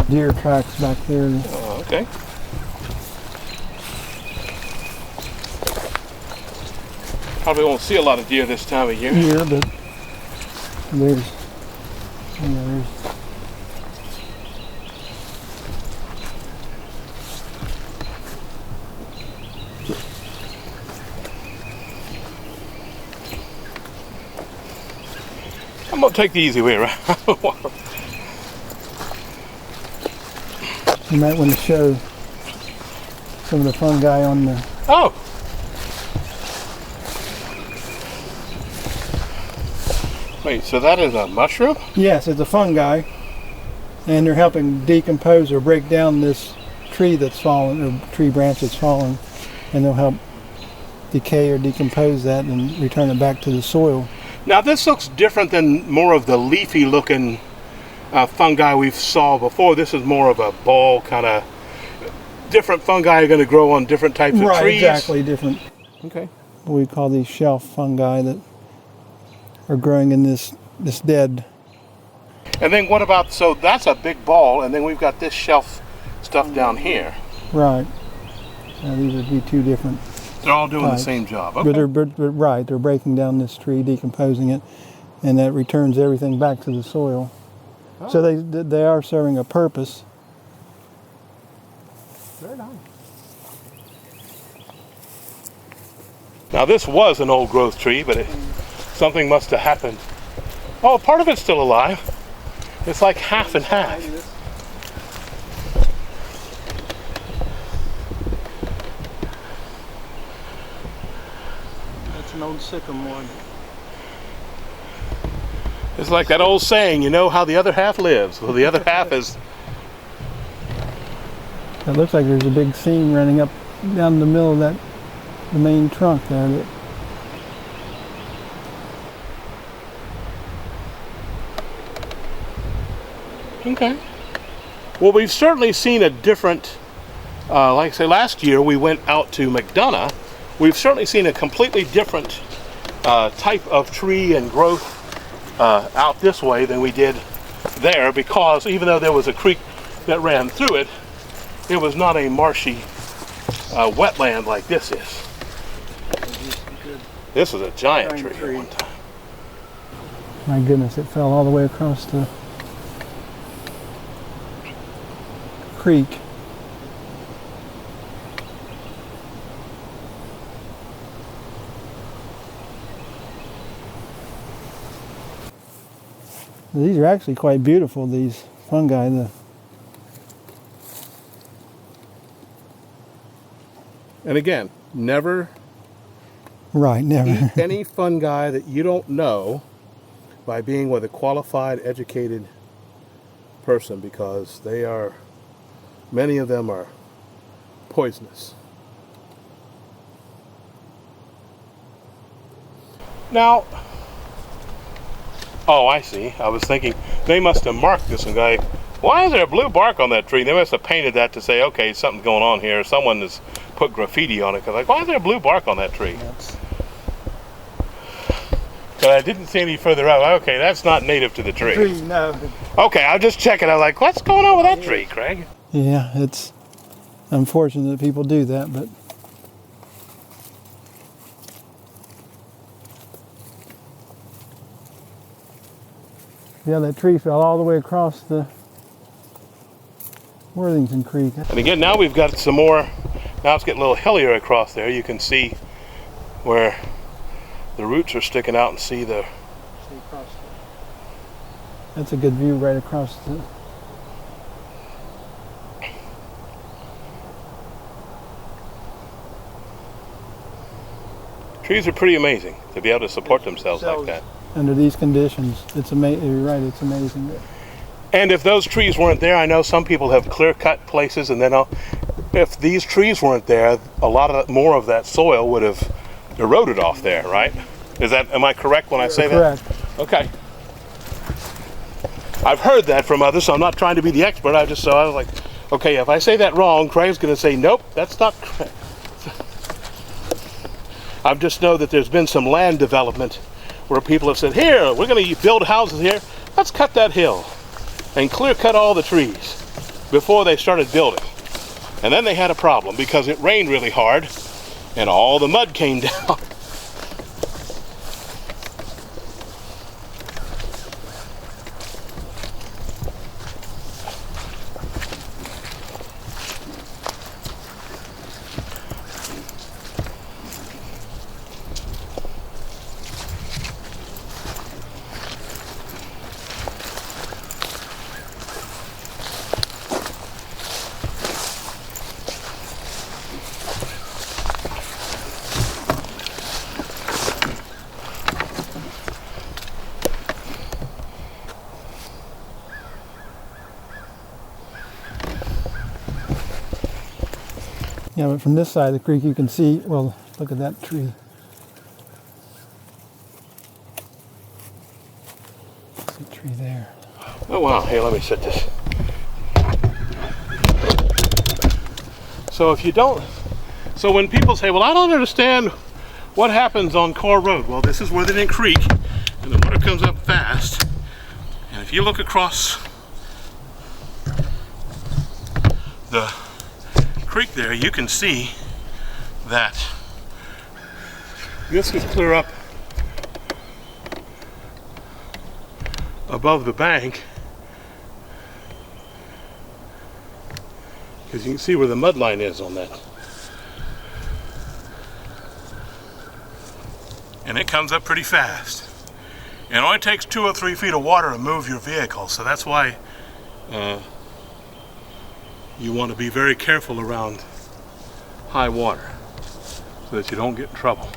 Deer tracks back there. Oh, okay. Probably won't see a lot of deer this time of year. Yeah, but there's. I'm gonna take the easy way around. You might want to show some of the fungi on the. Oh. Wait, so that is a mushroom? Yes, it's a fungi, and they're helping decompose or break down this tree that's fallen, or tree branch that's fallen, and they'll help decay or decompose that and return it back to the soil. Now this looks different than more of the leafy looking fungi we've saw before. This is more of a ball kind of. Different fungi are going to grow on different types of trees. Right, exactly, different. Okay. We call these shelf fungi that are growing in this dead. And then what about, so that's a big ball, and then we've got this shelf stuff down here. Right. Now these would be two different. They're all doing types. the same job. But Okay. right, they're breaking down this tree, decomposing it, and that returns everything back to the soil. Oh. So they are serving a purpose. Very nice. Now this was an old growth tree, but something must have happened. Oh, part of it's still alive. It's like half and half. That's an old sycamore. It's like that old saying, you know how the other half lives. Well, the other half is. It looks like there's a big seam running up down the middle of the main trunk there. Okay. Well, we've certainly seen a different, like I say, last year we went out to McDonough. We've certainly seen a completely different type of tree and growth out this way than we did there, because even though there was a creek that ran through it, it was not a marshy wetland like this is. This was a giant tree at one time. My goodness, it fell all the way across the creek. These are actually quite beautiful, these fungi. And again, never Right, never. eat any fungi that you don't know by being with a qualified, educated person, because they are, many of them are poisonous. Now, oh, I see. I was thinking they must have marked this and go, why is there blue bark on that tree? They must have painted that to say, okay, something's going on here. Someone has put graffiti on it. Cause like, why is there blue bark on that tree? But I didn't see any further up. Okay, that's not native to the tree. No. Okay, I'll just check it. I'm like, what's going on with that tree, Craig? Yeah, it's unfortunate that people do that, but yeah, that tree fell all the way across the Worthington Creek. And again, now we've got some more. Now it's getting a little hillier across there. You can see where the roots are sticking out and see the. That's a good view right across the. Trees are pretty amazing to be able to support themselves like that. Under these conditions, it's amazing. You're right, it's amazing. And if those trees weren't there, I know some people have clear-cut places, and then if these trees weren't there, a lot more of that soil would have eroded off there, right? Am I correct when I say that? Correct. Okay. I've heard that from others, so I'm not trying to be the expert. I was like, okay, if I say that wrong, Craig's going to say, nope, that's not correct. I just know that there's been some land development where people have said, here, we're going to build houses here. Let's cut that hill and clear cut all the trees before they started building. And then they had a problem because it rained really hard and all the mud came down. Yeah, but from this side of the creek you can see, well, look at that tree. There's a tree there. Oh wow, here, let me set this. So if you don't, so when people say, well, I don't understand what happens on Carr Road. Well, this is Worthington Creek, and the water comes up fast. And if you look across the creek there, you can see that this is clear up above the bank, because you can see where the mud line is on that. And it comes up pretty fast. It only takes 2 or 3 feet of water to move your vehicle, so that's why you want to be very careful around high water so that you don't get in trouble.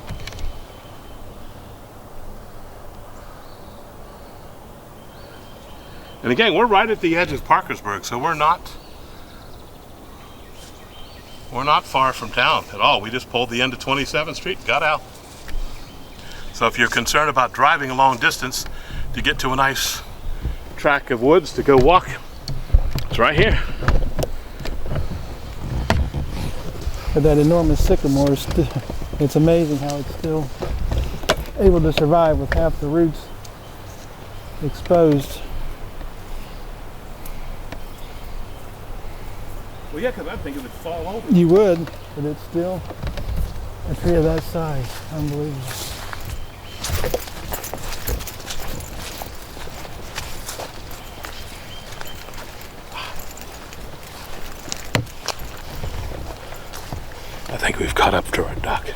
And again, we're right at the edge of Parkersburg, so we're not far from town at all. We just pulled the end of 27th Street and got out. So if you're concerned about driving a long distance to get to a nice tract of woods to go walk, it's right here. But that enormous sycamore, it's amazing how it's still able to survive with half the roots exposed. Well, yeah, because I think it would fall over. You would, but it's still a tree of that size. Unbelievable. I think we've caught up to our dock.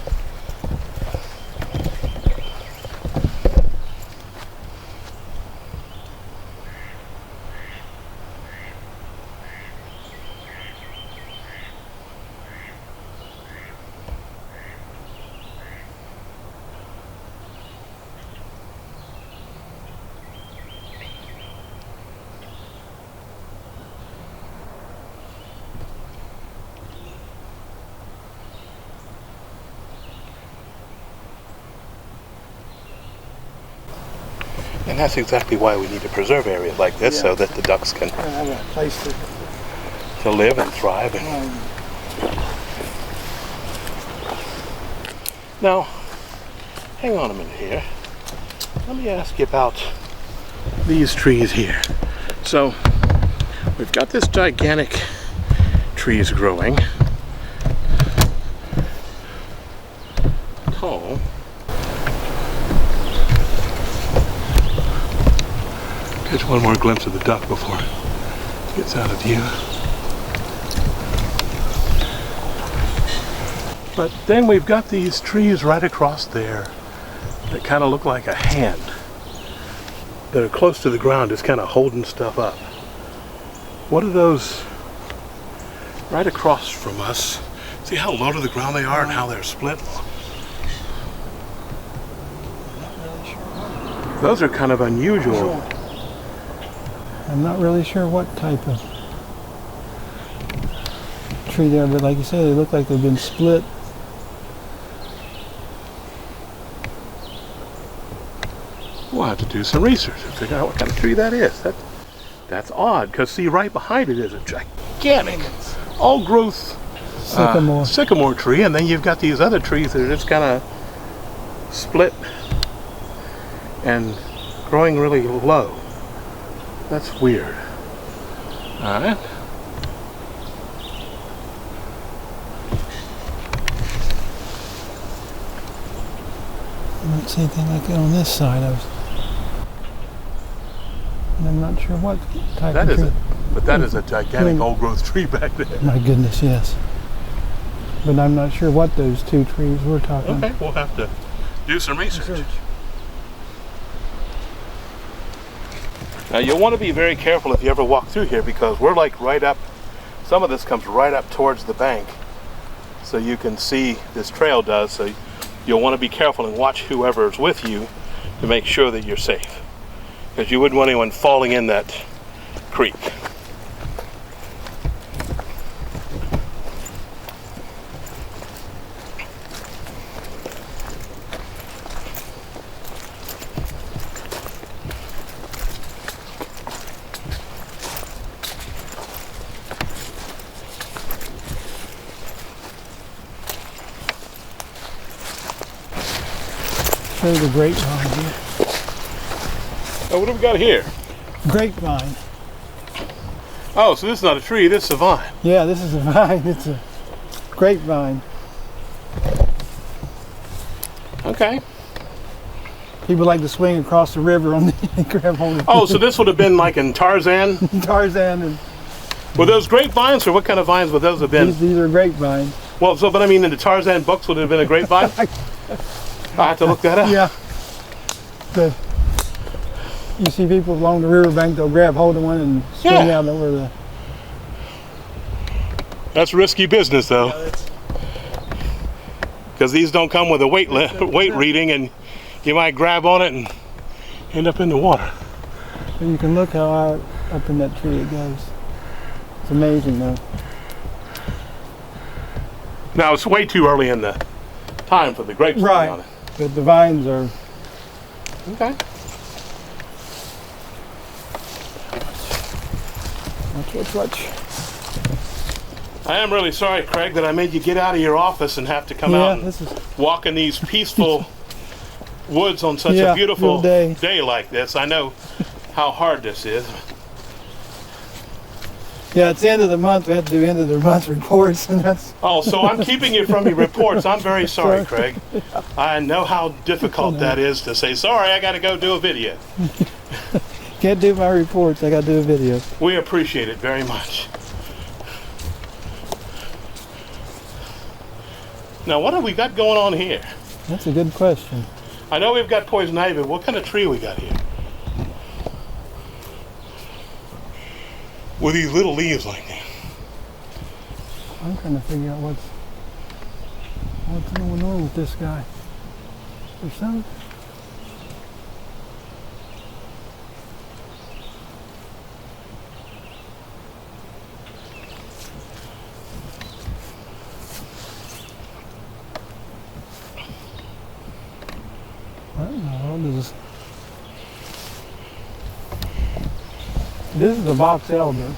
And that's exactly why we need to preserve areas like this, so that the ducks can have a place to live and thrive. Now, hang on a minute here. Let me ask you about these trees here. So, we've got this gigantic trees growing. Tall. Catch one more glimpse of the duck before it gets out of view. But then we've got these trees right across there that kind of look like a hand, that are close to the ground, just kind of holding stuff up. What are those right across from us? See how low to the ground they are and how they're split? Those are kind of unusual. I'm not really sure what type of tree they are, but like you said, they look like they've been split. We'll have to do some research and figure out what kind of tree that is. That's odd, because see, right behind it is a gigantic, all-growth sycamore tree, and then you've got these other trees that are just kind of split and growing really low. That's weird. All right. I don't see anything like that on this side. I'm not sure what type of tree. But that is a gigantic old-growth tree back there. My goodness, yes. But I'm not sure what those two trees we're talking about. Okay, we'll have to do some research. Now you'll want to be very careful if you ever walk through here, because we're like right up, some of this comes right up towards the bank. So you can see this trail does, so you'll want to be careful and watch whoever's with you to make sure that you're safe. Because you wouldn't want anyone falling in that creek. show you the grapevine here. Oh, what do we got here? Grapevine. Oh, so this is not a tree, this is a vine. Yeah, this is a vine. It's a grapevine. Okay. People like to swing across the river on the grab hold of Oh, so this would have been like in Tarzan? Tarzan. And Were those grapevines, or what kind of vines would those have been? these are grapevines. Well, so, but I mean, in the Tarzan books, would it have been a grapevine? I have to look that up. Yeah. You see people along the riverbank, they'll grab hold of one and swing out over the... That's risky business, though. Because these don't come with a weight reading, and you might grab on it and end up in the water. But you can look how high up in that tree it goes. It's amazing, though. Now, it's way too early in the time for the grapes to be on it. But the vines are... Okay. Watch. I am really sorry, Craig, that I made you get out of your office and have to come out and walk in these peaceful woods on such a beautiful day like this. I know how hard this is. Yeah, it's the end of the month. We have to do end of the month reports, and that's... Oh, so I'm keeping you from your reports. I'm very sorry, Craig. I know how difficult that is to say, sorry, I got to go do a video. Can't do my reports. I got to do a video. We appreciate it very much. Now, what have we got going on here? That's a good question. I know we've got poison ivy, but what kind of tree we got here? With these little leaves like that. I'm trying to figure out what's going on with this guy. There's some... This is the box elder,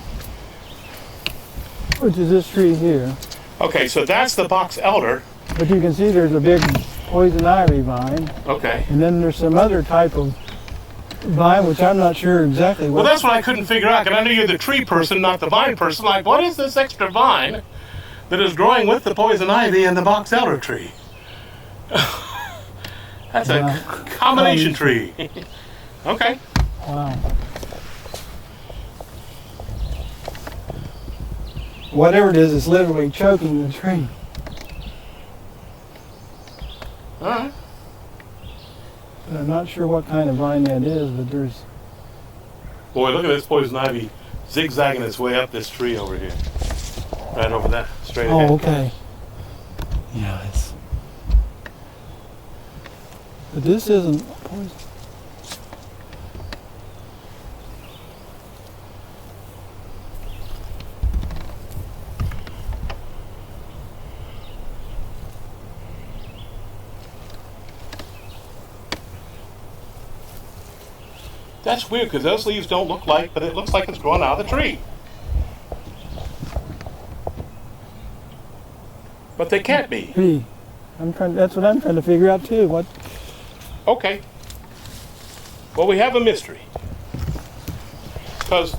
which is this tree here. Okay, so that's the box elder. But you can see there's a big poison ivy vine. Okay. And then there's some other type of vine, which I'm not sure exactly what. Well, that's what I couldn't figure out, because I know you're the tree person, not the vine person. Like, what is this extra vine that is growing with the poison ivy and the box elder tree? That's a combination tree. Okay. Wow. Whatever it is, it's literally choking the tree. All right. I'm not sure what kind of vine that is, but there's... Boy, look at this poison ivy zigzagging its way up this tree over here. Right over that, straight ahead. Oh, okay. Yeah, it's... But this isn't poison. That's weird, because those leaves don't look like, but it looks like it's growing out of the tree. But they can't be. That's what I'm trying to figure out too. What? Okay. Well, we have a mystery. Because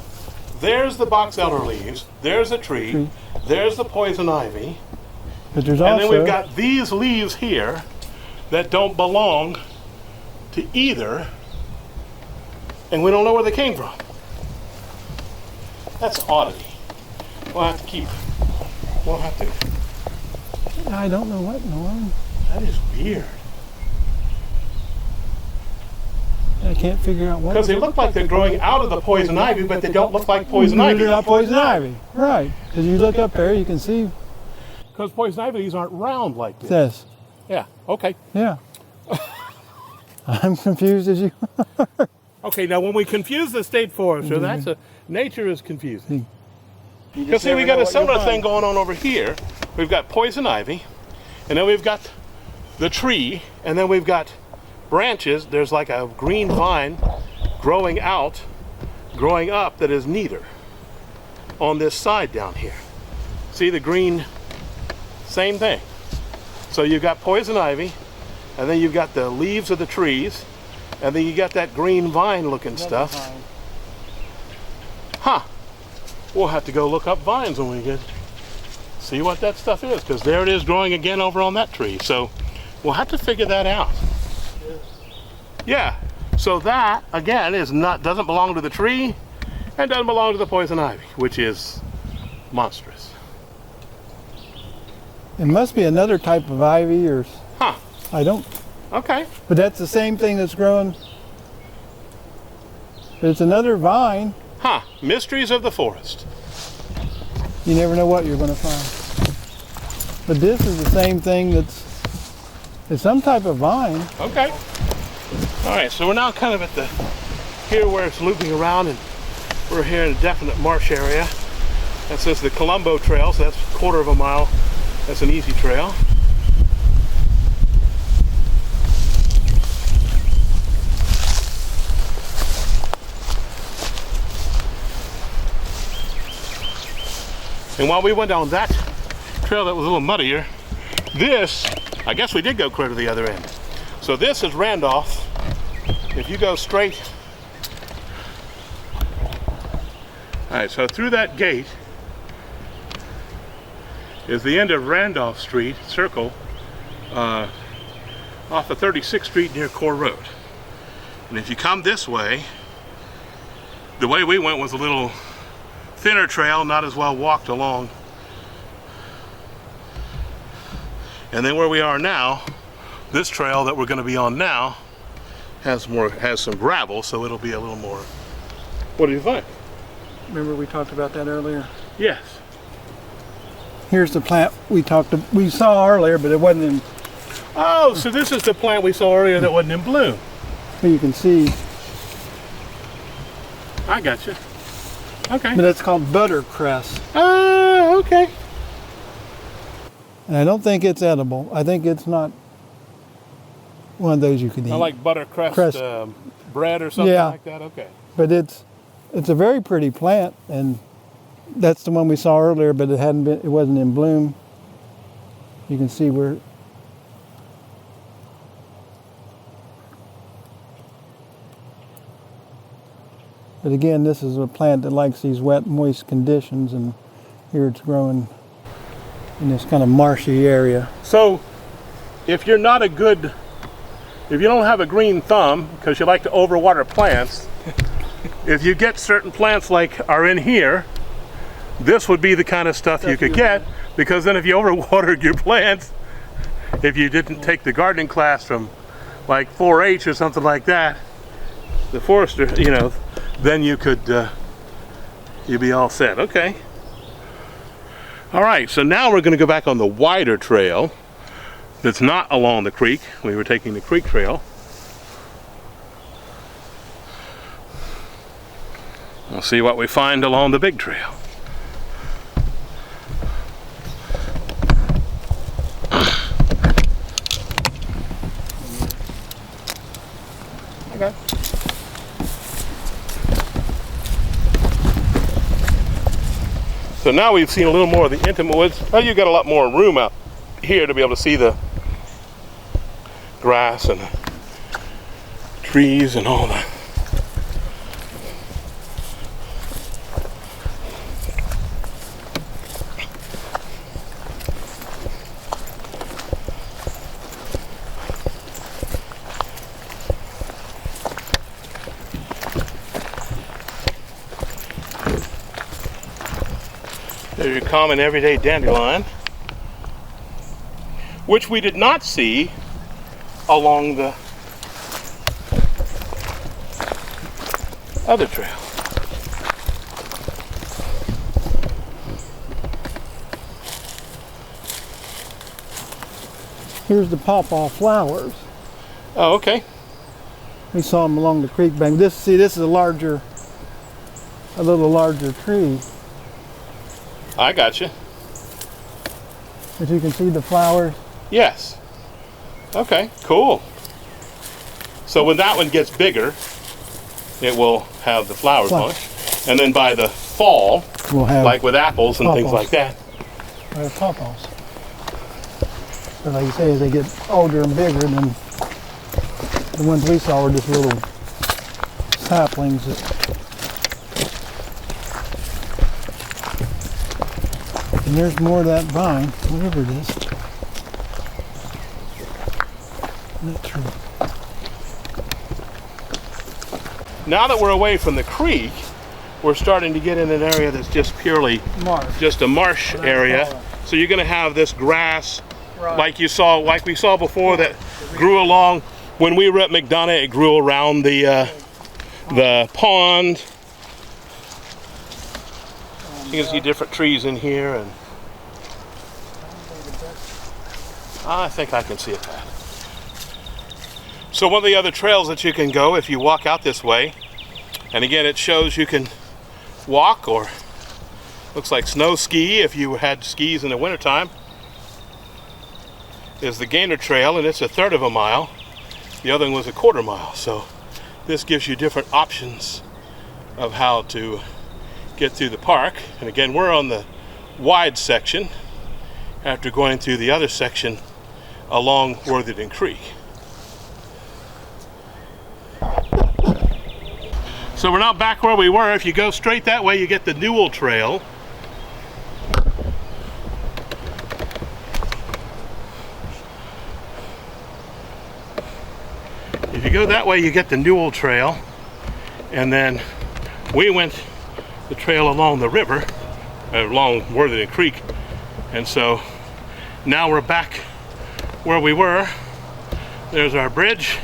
there's the box elder leaves, there's a tree, there's the poison ivy, But there's and also... then we've got these leaves here that don't belong to either, and we don't know where they came from. That's oddity. We'll have to. I don't know what in the world. That is weird. I can't figure out what. Because they look like they're growing out of the poison ivy, but they don't look like poison ivy. They're not poison ivy. Right. Because you look up there, you can see. Because poison ivy, these aren't round like this. This. Yeah, okay. Yeah. I'm confused as you are. Okay, now when we confuse the state forester, nature is confusing. Because see, we got a similar thing going on over here. We've got poison ivy, and then we've got the tree, and then we've got branches. There's like a green vine growing up that is neither on this side down here. See the green, same thing. So you've got poison ivy, and then you've got the leaves of the trees, and then you got that green vine looking stuff. Vine. Huh. We'll have to go look up vines when we get, see what that stuff is, because there it is growing again over on that tree. So we'll have to figure that out. Yeah. So that, again, doesn't belong to the tree and doesn't belong to the poison ivy, which is monstrous. It must be another type of ivy, or Huh. I don't. Okay. But that's the same thing that's growing. There's another vine. Huh. Mysteries of the forest. You never know what you're going to find. But this is the same thing it's some type of vine. Okay. All right, so we're now kind of at here where it's looping around, and we're here in a definite marsh area. That says the Colombo Trail, so that's a quarter of a mile. That's an easy trail. And while we went down that trail that was a little muddier, I guess we did go clear to the other end. So this is Randolph. If you go straight, all right, so through that gate is the end of Randolph Street Circle, off of 36th Street near Core Road. And if you come this way, the way we went was a little thinner trail, not as well walked along. And then where we are now, this trail that we're going to be on now has some gravel, so it'll be a little more. What do you think? Remember we talked about that earlier? Yes. Here's the plant we saw earlier, but it wasn't in. Oh, so this is the plant we saw earlier that wasn't in bloom. You can see. I got you. Okay. But it's called buttercress. Okay. And I don't think it's edible. I think it's not one of those you could eat. I like buttercress bread or something like that. Okay. But it's a very pretty plant, and that's the one we saw earlier, but it wasn't in bloom. You can see where. But again, this is a plant that likes these wet, moist conditions, and here it's growing in this kind of marshy area. So, if you don't have a green thumb, because you like to overwater plants, if you get certain plants like are in here, this would be the kind of stuff you could get, because then if you overwatered your plants, if you didn't take the gardening class from like 4-H or something like that, the forester, then you could, you'd be all set. Okay. All right, so now we're going to go back on the wider trail that's not along the creek. We were taking the creek trail. We'll see what we find along the big trail. Okay. So now we've seen a little more of the intimate woods. Well, you've got a lot more room out here to be able to see the grass and the trees and all that. There's your common everyday dandelion, which we did not see along the other trail. Here's the pawpaw flowers. Oh, okay. We saw them along the creek bank. This is a little larger tree. I got you. But you can see the flowers. Yes. Okay, cool. So when that one gets bigger, it will have the flowers on it. And then by the fall, We'll have like with apples and things like that. pawpaws. But like you say, as they get older and bigger, then The ones we saw were just little saplings. And there's more of that vine, whatever it is. Not true. Now that we're away from the creek, we're starting to get in an area that's just purely just a marsh area. So you're going to have this grass, like we saw before, that grew along. When we were at McDonough, it grew around the pond. You can see different trees in here, and I think I can see it. So one of the other trails that you can go if you walk out this way, and again it shows you can walk, or looks like snow ski if you had skis in the wintertime, is the Gaynor Trail, and it's 1/3 of a mile. The other one was 1/4 mile. So this gives you different options of how to get through the park. And again, we're on the wide section after going through the other section along Worthington Creek. So we're now back where we were. If you go straight that way, you get the Newell Trail. If you go that way, you get the Newell Trail. And then we went the trail along the river, along Worthington Creek. And so now we're back where we were. There's our bridge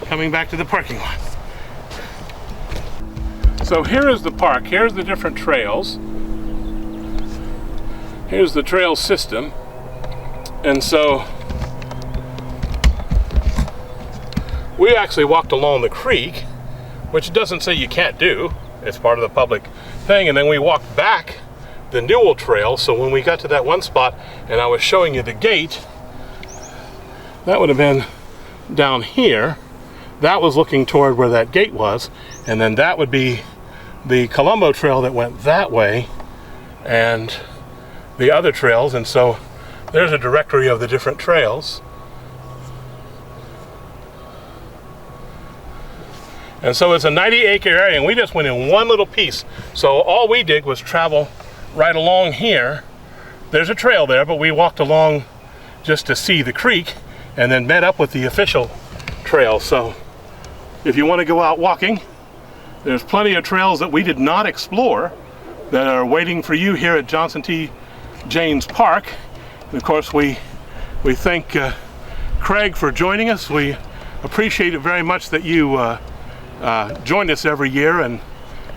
coming back to the parking lot. So here is the park. Here's the different trails. Here's the trail system. And so we actually walked along the creek, which doesn't say you can't do. It's part of the public thing. And then we walked back the Newell Trail. So when we got to that one spot and I was showing you the gate, that would have been down here. That was looking toward where that gate was. And then that would be the Colombo Trail that went that way, and the other trails. And so there's a directory of the different trails. And so it's a 90-acre area, and we just went in one little piece. So all we did was travel right along here. There's a trail there, but we walked along just to see the creek and then met up with the official trail. So if you want to go out walking, there's plenty of trails that we did not explore that are waiting for you here at Johnson T. Janes Park. And of course, we thank Craig for joining us. We appreciate it very much that you join us every year and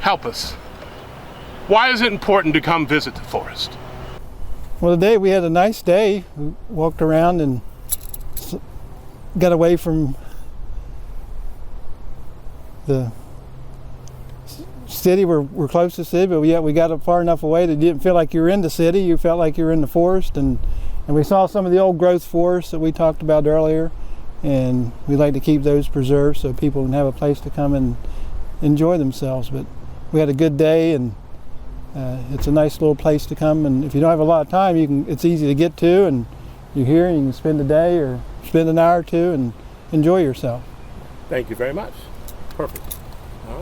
help us. Why is it important to come visit the forest? Well, today we had a nice day. We walked around and got away from the city. We're close to the city, but yet we got up far enough away that you didn't feel like you were in the city. You felt like you were in the forest, and we saw some of the old growth forests that we talked about earlier, and we like to keep those preserved so people can have a place to come and enjoy themselves. But we had a good day, and it's a nice little place to come, and if you don't have a lot of time, it's easy to get to, and you're here and you can spend a day or spend an hour or two and enjoy yourself. Thank you very much. Perfect.